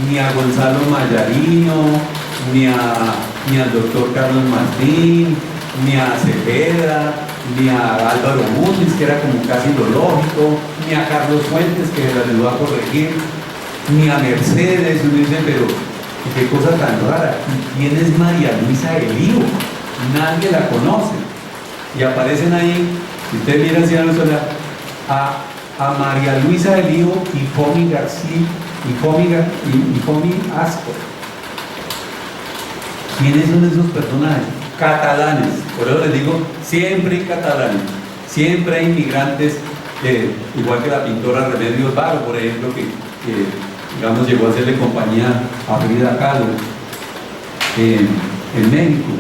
ni a Gonzalo Mayarino, ni al doctor Carlos Martín, ni a Cepeda, ni a Álvaro Mutis, que era como casi lo lógico, ni a Carlos Fuentes, que le ayudó a corregir, ni a Mercedes. Uno dice: pero qué cosa tan rara. ¿Y quién es María Luisa Elío? Nadie la conoce. Y aparecen ahí, si ustedes miran si a María Luisa Elío y Fomi García y Fomi Ascot. ¿Quiénes son esos personajes? Catalanes. Por eso les digo, siempre hay catalanes, siempre hay inmigrantes, igual que la pintora Remedios Varo, por ejemplo, que digamos llegó a hacerle compañía a Frida Kahlo en México.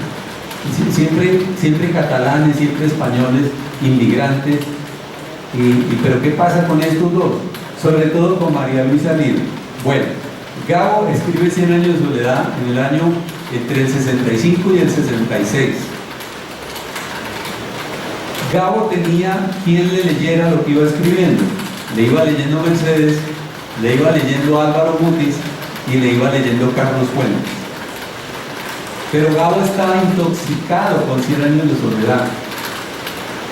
Siempre catalanes, siempre españoles, inmigrantes. Pero ¿qué pasa con estos dos? Sobre todo con María Luisa Elío. Bueno, Gabo escribe 100 años de soledad en el año entre el 65 y el 66. Gabo tenía quien le leyera lo que iba escribiendo. Le iba leyendo Mercedes, le iba leyendo Álvaro Mutis y le iba leyendo Carlos Fuentes. Pero Gabo estaba intoxicado con 100 años de soledad.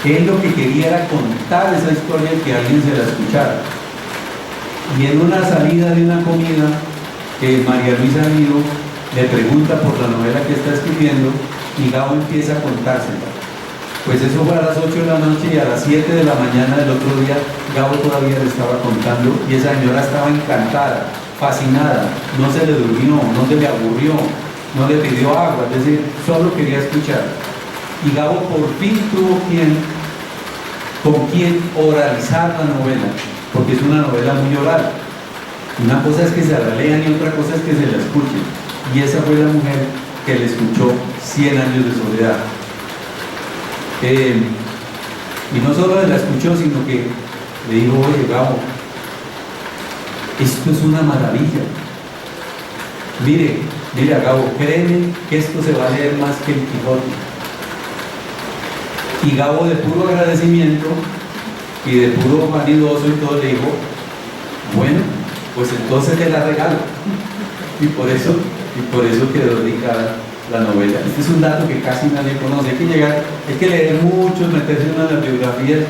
Él lo que quería era contar esa historia y que alguien se la escuchara. Y en una salida de una comida, María Luisa Elío le pregunta por la novela que está escribiendo y Gabo empieza a contársela. Pues eso fue a las 8 de la noche y a las 7 de la mañana del otro día Gabo todavía le estaba contando y esa señora estaba encantada, fascinada, no se le durmió, no se le aburrió, no le pidió agua, es decir, solo quería escuchar. Y Gabo por fin tuvo con quien oralizar la novela, porque es una novela muy oral. Una cosa es que se la lean y otra cosa es que se la escuchen. Y esa fue la mujer que le escuchó 100 años de soledad. Y no solo la escuchó, sino que le dijo: oye, Gabo, esto es una maravilla. Mire, Gabo, créeme que esto se va a leer más que el Quijote. Y Gabo, de puro agradecimiento y de puro vanidoso y todo, le dijo: bueno, pues entonces te la regalo. Y por eso quedó dedicada la novela. Este es un dato que casi nadie conoce. Hay que leer mucho, meterse en una de las biografías.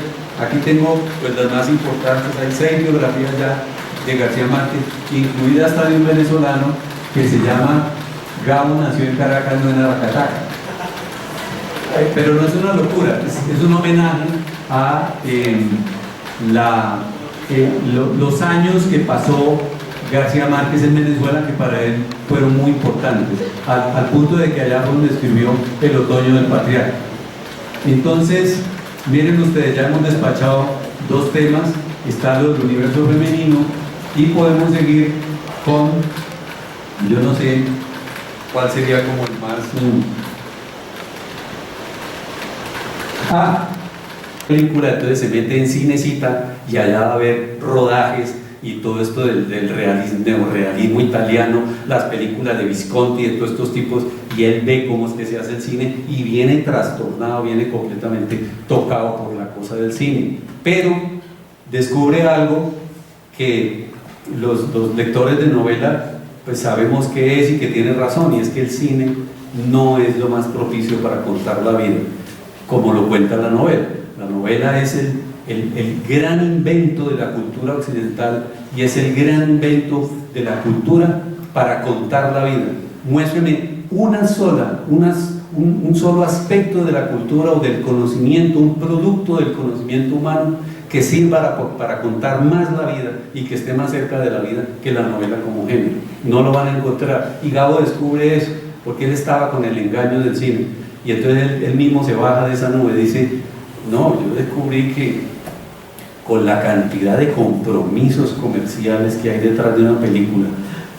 Aquí tengo pues las más importantes. Hay 6 biografías ya de García Márquez, incluida hasta de un venezolano que se llama Gabo nació en Caracas, no en Aracataca. Pero no es una locura, es un homenaje a los años que pasó García Márquez en Venezuela, que para él fueron muy importantes, al punto de que allá fue donde escribió El otoño del patriarca. Entonces, miren ustedes, ya hemos despachado 2 temas, está lo del universo femenino, y podemos seguir con, yo no sé ¿Cuál sería como el más? Película, entonces se mete en Cinecittà y allá va a ver rodajes y todo esto del realismo, neorrealismo italiano, las películas de Visconti, de todos estos tipos, y él ve cómo es que se hace el cine y viene trastornado, viene completamente tocado por la cosa del cine, pero descubre algo que los lectores de novela pues sabemos que es y que tiene razón, y es que el cine no es lo más propicio para contar la vida como lo cuenta la novela. La novela es el gran invento de la cultura occidental y es el gran invento de la cultura para contar la vida. Muéstrame un solo aspecto de la cultura o del conocimiento, un producto del conocimiento humano que sirva para contar más la vida y que esté más cerca de la vida que la novela como género. No lo van a encontrar, y Gabo descubre eso porque él estaba con el engaño del cine, y entonces él mismo se baja de esa nube y dice: no, yo descubrí que con la cantidad de compromisos comerciales que hay detrás de una película,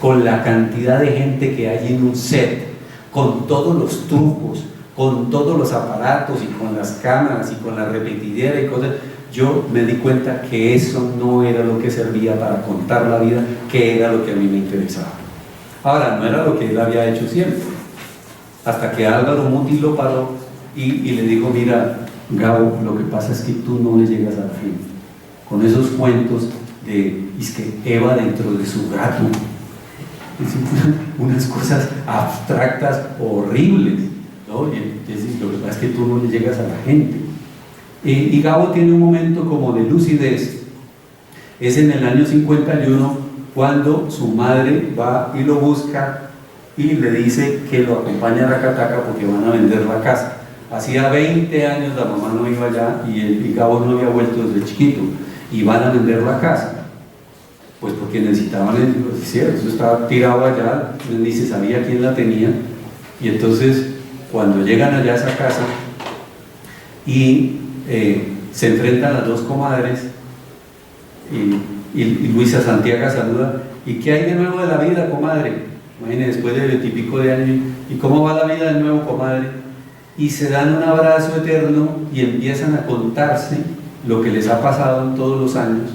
con la cantidad de gente que hay en un set, con todos los trucos, con todos los aparatos y con las cámaras y con la repetidera y cosas, yo me di cuenta que eso no era lo que servía para contar la vida, que era lo que a mí me interesaba. Ahora, no era lo que él había hecho siempre, hasta que Álvaro Muti lo paró y le dijo: mira, Gabo, lo que pasa es que tú no le llegas al fin con esos cuentos de es que Eva dentro de su gato, unas cosas abstractas horribles, ¿no? Y lo que pasa es que tú no le llegas a la gente. Y Gabo tiene un momento como de lucidez. Es en el año 51 cuando su madre va y lo busca y le dice que lo acompañe a Rakataka porque van a vender la casa. Hacía 20 años la mamá no iba allá y Gabo no había vuelto desde chiquito, y van a vender la casa, pues porque necesitaban eso estaba tirado allá, ni se sabía quién la tenía. Y entonces cuando llegan allá a esa casa y se enfrentan las dos comadres, y Luisa Santiago saluda: ¿y qué hay de nuevo de la vida, comadre? Imagínense, después de 20 y pico de años, ¿y cómo va la vida de nuevo, comadre? Y se dan un abrazo eterno y empiezan a contarse lo que les ha pasado en todos los años.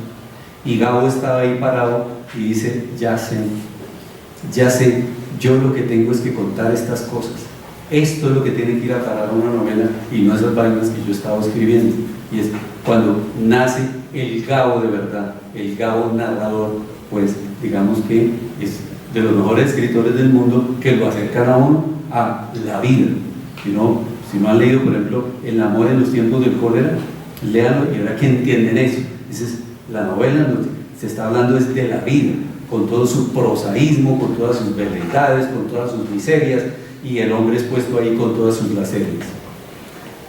Y Gabo estaba ahí parado y dice: ya sé, yo lo que tengo es que contar estas cosas. Esto es lo que tiene que ir a parar una novela y no esas vainas que yo estaba escribiendo. Y es cuando nace el Gabo de verdad, el Gabo narrador, pues digamos que es de los mejores escritores del mundo, que lo acercan a uno a la vida. Si no han leído, por ejemplo, El amor en los tiempos del cólera, léanlo y verán que entienden eso. Esa es la novela, se está hablando es de la vida, con todo su prosaísmo, con todas sus verdades, con todas sus miserias, y el hombre es puesto ahí con todas sus miserias.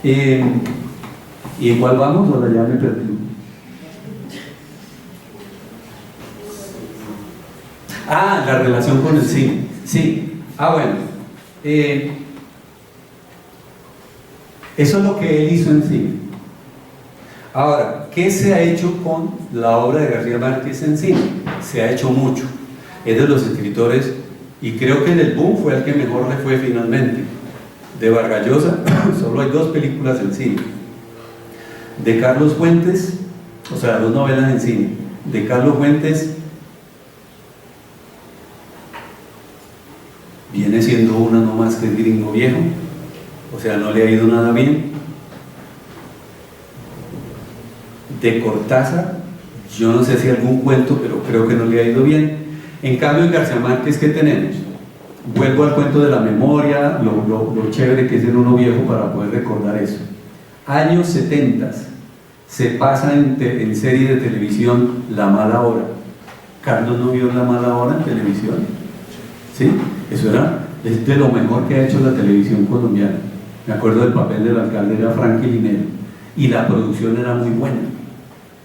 ¿Y en cuál vamos? Ahora ya me perdí. La relación con el cine. Sí. Bueno. Eso es lo que él hizo en cine. Ahora, ¿qué se ha hecho con la obra de García Márquez en cine? Se ha hecho mucho. Es de los escritores, y creo que en el boom fue el que mejor le fue finalmente. De Vargas Llosa solo hay 2 películas en cine. De Carlos Fuentes, o sea, 2 novelas en cine. De Carlos Fuentes viene siendo una no más que El gringo viejo, o sea, no le ha ido nada bien. De Cortázar, yo no sé si algún cuento, pero creo que no le ha ido bien. En cambio, en García Márquez, ¿qué tenemos? Vuelvo al cuento de la memoria, lo chévere que es en uno viejo para poder recordar eso. Años 70, se pasa en serie de televisión La mala hora. ¿Carlos no vio La mala hora en televisión? ¿Sí? Eso es de lo mejor que ha hecho la televisión colombiana. Me acuerdo del papel del alcalde, era Frankie Linero, y la producción era muy buena.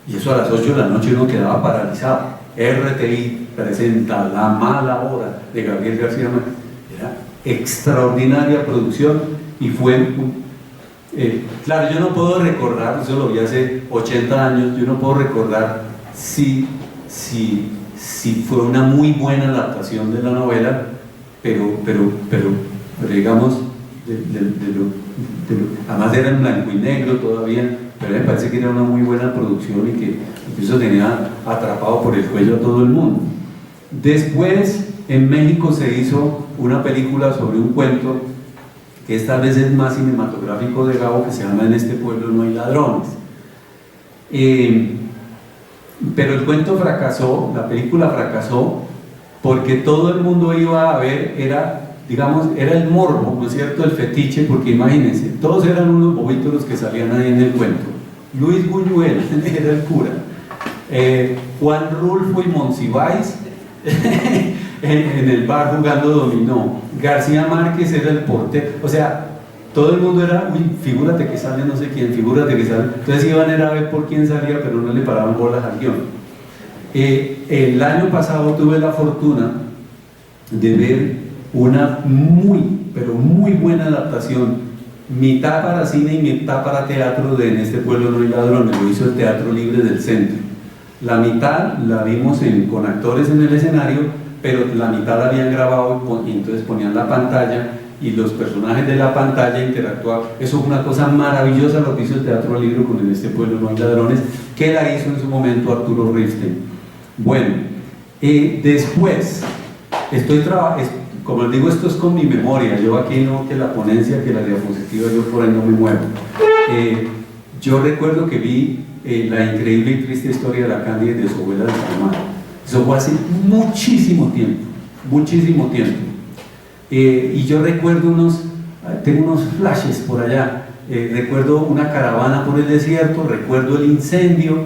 Y eso a las 8 de la noche uno quedaba paralizado. RTI presenta La mala hora de Gabriel García Márquez. Era extraordinaria producción y fue claro, yo no puedo recordar, eso lo vi hace 80 años, yo no puedo recordar si fue una muy buena adaptación de la novela, pero digamos, además era en blanco y negro todavía, pero me parece que era una muy buena producción y que incluso tenía atrapado por el cuello a todo el mundo. Después en México se hizo una película sobre un cuento que esta vez es más cinematográfico de Gabo, que se llama En este pueblo no hay ladrones. Pero el cuento fracasó, la película fracasó, porque todo el mundo iba a ver, digamos, era el morbo, ¿no es cierto?, el fetiche, porque imagínense, todos eran unos bobitos los que salían ahí en el cuento. Luis Buñuel era el cura, Juan Rulfo y Monsiváis en el bar jugando dominó, García Márquez era el portero, o sea, todo el mundo era, uy, figúrate que sale no sé quién, figúrate que sale, entonces iban a ver por quién salía, pero no le paraban bolas al guión. El año pasado tuve la fortuna de ver una pero muy buena adaptación, mitad para cine y mitad para teatro de En este pueblo no hay ladrones, lo hizo el Teatro Libre del Centro. La mitad la vimos con actores en el escenario, pero la mitad la habían grabado y entonces ponían la pantalla y los personajes de la pantalla interactuaban. Eso es una cosa maravillosa lo que hizo el Teatro Libre con En este pueblo no hay ladrones, que la hizo en su momento Arturo Riften. Bueno, después como les digo, esto es con mi memoria, yo aquí no que la ponencia, que la diapositiva, yo por ahí no me muevo. Yo recuerdo que vi La increíble y triste historia de la Cándida y de su abuela desalmada. Eso fue hace muchísimo tiempo, muchísimo tiempo. Y yo recuerdo tengo unos flashes por allá, recuerdo una caravana por el desierto, recuerdo el incendio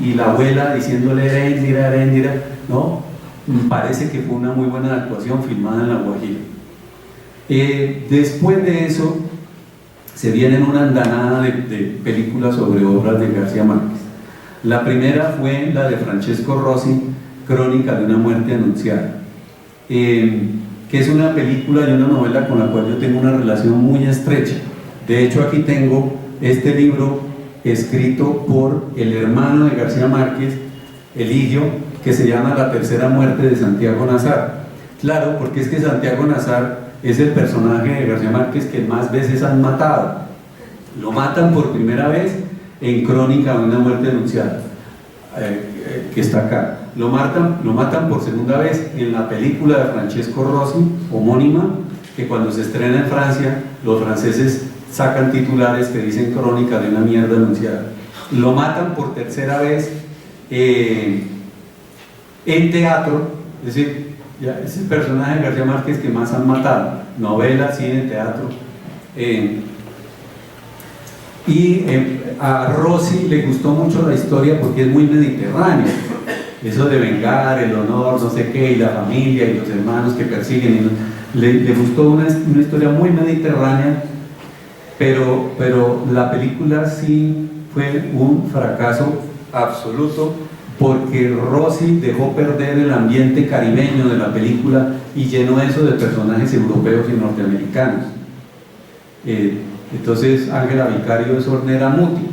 y la abuela diciéndole Heréndira, Heréndira, ¿no? Me parece que fue una muy buena actuación filmada en La Guajira. Después de eso se vienen una andanada de películas sobre obras de García Márquez. La primera fue la de Francesco Rossi, Crónica de una muerte anunciada, que es una película y una novela con la cual yo tengo una relación muy estrecha. De hecho, aquí tengo este libro escrito por el hermano de García Márquez, Eligio, que se llama La tercera muerte de Santiago Nazar. Claro, porque es que Santiago Nazar es el personaje de García Márquez que más veces han matado. Lo matan por primera vez en Crónica de una muerte anunciada, que está acá. Lo matan por segunda vez en la película de Francesco Rossi, homónima, que cuando se estrena en Francia, los franceses sacan titulares que dicen Crónica de una mierda anunciada. Lo matan por tercera vez en teatro, es decir, ya es el personaje de García Márquez que más han matado, novela, cine, teatro. A Rossi le gustó mucho la historia porque es muy mediterránea, eso de vengar, el honor, no sé qué, y la familia y los hermanos que persiguen, le gustó una historia muy mediterránea, pero la película sí fue un fracaso absoluto, porque Rossi dejó perder el ambiente caribeño de la película y llenó eso de personajes europeos y norteamericanos. Entonces Ángela Vicario es Ornella Muti,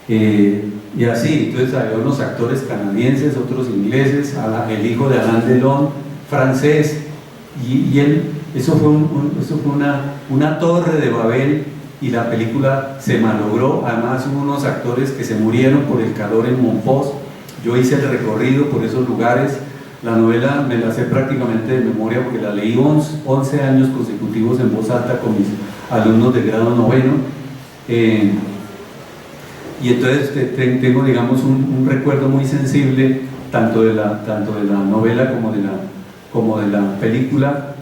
y así, entonces había unos actores canadienses, otros ingleses, el hijo de Alain Delon, francés, y eso fue una torre de Babel, y la película se malogró. Además hubo unos actores que se murieron por el calor en Monpós. Yo hice el recorrido por esos lugares, la novela me la sé prácticamente de memoria porque la leí 11 años consecutivos en voz alta con mis alumnos de grado noveno, y entonces tengo, digamos, un recuerdo muy sensible tanto de la novela como de la película.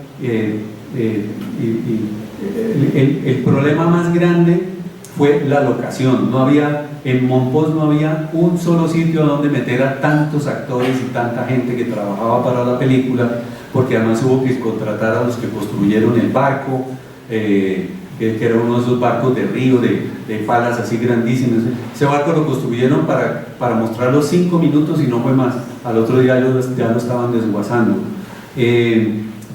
El problema más grande fue la locación. En Monpós no había un solo sitio a donde meter a tantos actores y tanta gente que trabajaba para la película, porque además hubo que contratar a los que construyeron el barco, que era uno de esos barcos de río, de palas así grandísimas. Ese barco lo construyeron para mostrar los 5 minutos y no fue más. Al otro día ya lo estaban desguazando.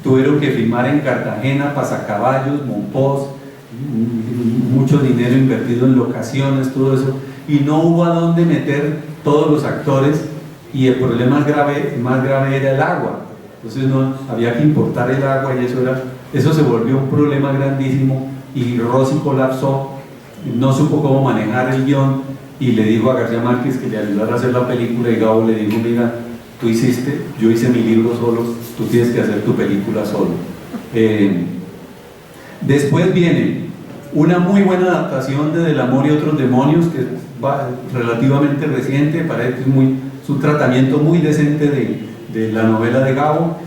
Tuvieron que filmar en Cartagena, Pasacaballos, Monpós, mucho dinero invertido en locaciones, todo eso, y no hubo a dónde meter todos los actores, y el problema más grave era el agua. entonces no, había que importar el agua y eso se volvió un problema grandísimo y Rossi colapsó, no supo cómo manejar el guión y le dijo a García Márquez que le ayudara a hacer la película y Gabo le dijo, mira, yo hice mi libro solo, tú tienes que hacer tu película solo. Después viene una muy buena adaptación de Del amor y otros demonios, que es relativamente reciente, parece que es un tratamiento muy decente de la novela de Gabo.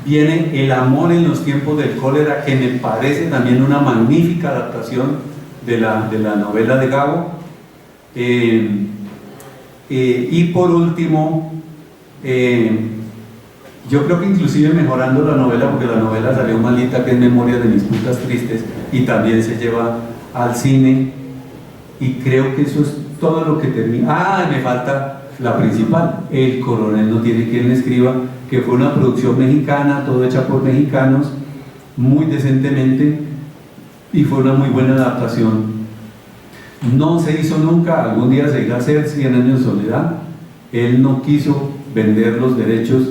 Viene El amor en los tiempos del cólera, que me parece también una magnífica adaptación de la novela de Gabo. Y por último, yo creo que inclusive mejorando la novela, porque la novela salió malita, que es Memoria de mis putas tristes, y también se lleva al cine, y creo que eso es todo lo que termina. Me falta la principal, El coronel no tiene quien le escriba, que fue una producción mexicana, todo hecha por mexicanos, muy decentemente, y fue una muy buena adaptación. No se hizo nunca, algún día se irá a hacer 100 años de soledad. Él no quiso vender los derechos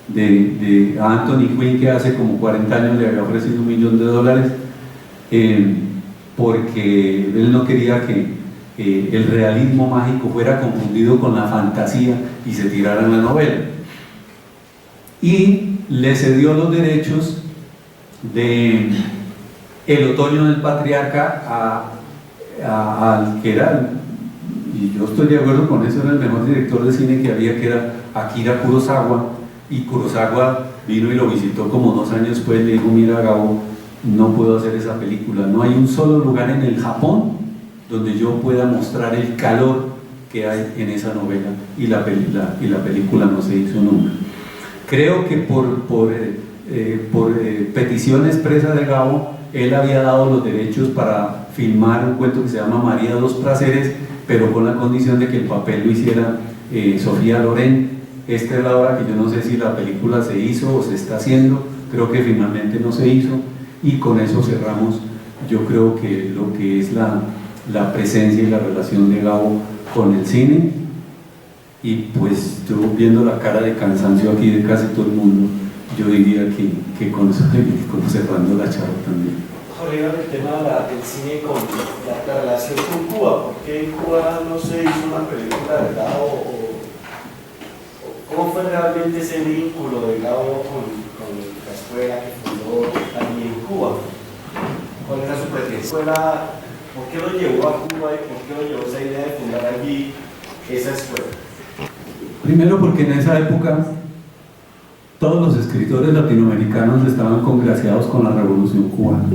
de Anthony Quinn, que hace como 40 años le había ofrecido $1 millón, porque él no quería que el realismo mágico fuera confundido con la fantasía y se tirara en la novela. Y le cedió los derechos de El otoño del patriarca al que era, y yo estoy de acuerdo con eso, era el mejor director de cine que había, que era Akira Kurosawa, y Kurosawa vino y lo visitó como 2 años después, le dijo, mira Gabo, no puedo hacer esa película, no hay un solo lugar en el Japón donde yo pueda mostrar el calor que hay en esa novela, y la película no se hizo nunca. Creo que por petición expresa de Gabo, él había dado los derechos para filmar un cuento que se llama María dos Placeres, pero con la condición de que el papel lo hiciera Sofía Loren. Esta es la hora que yo no sé si la película se hizo o se está haciendo, creo que finalmente no se hizo, y con eso cerramos, yo creo que lo que es la presencia y la relación de Gabo con el cine. Y pues yo, viendo la cara de cansancio aquí de casi todo el mundo, yo diría que con eso como cerrando la charla también. Jorge, el tema del cine con la relación con Cuba, ¿por qué en Cuba no se hizo una película de Gabo? ¿Cómo fue realmente ese vínculo de Gabo con la escuela que fundó también en Cuba? ¿Cuál era su pretensión? ¿Por qué lo llevó a Cuba y por qué lo llevó esa idea de fundar allí esa escuela? Primero porque en esa época todos los escritores latinoamericanos estaban congraciados con la Revolución Cubana.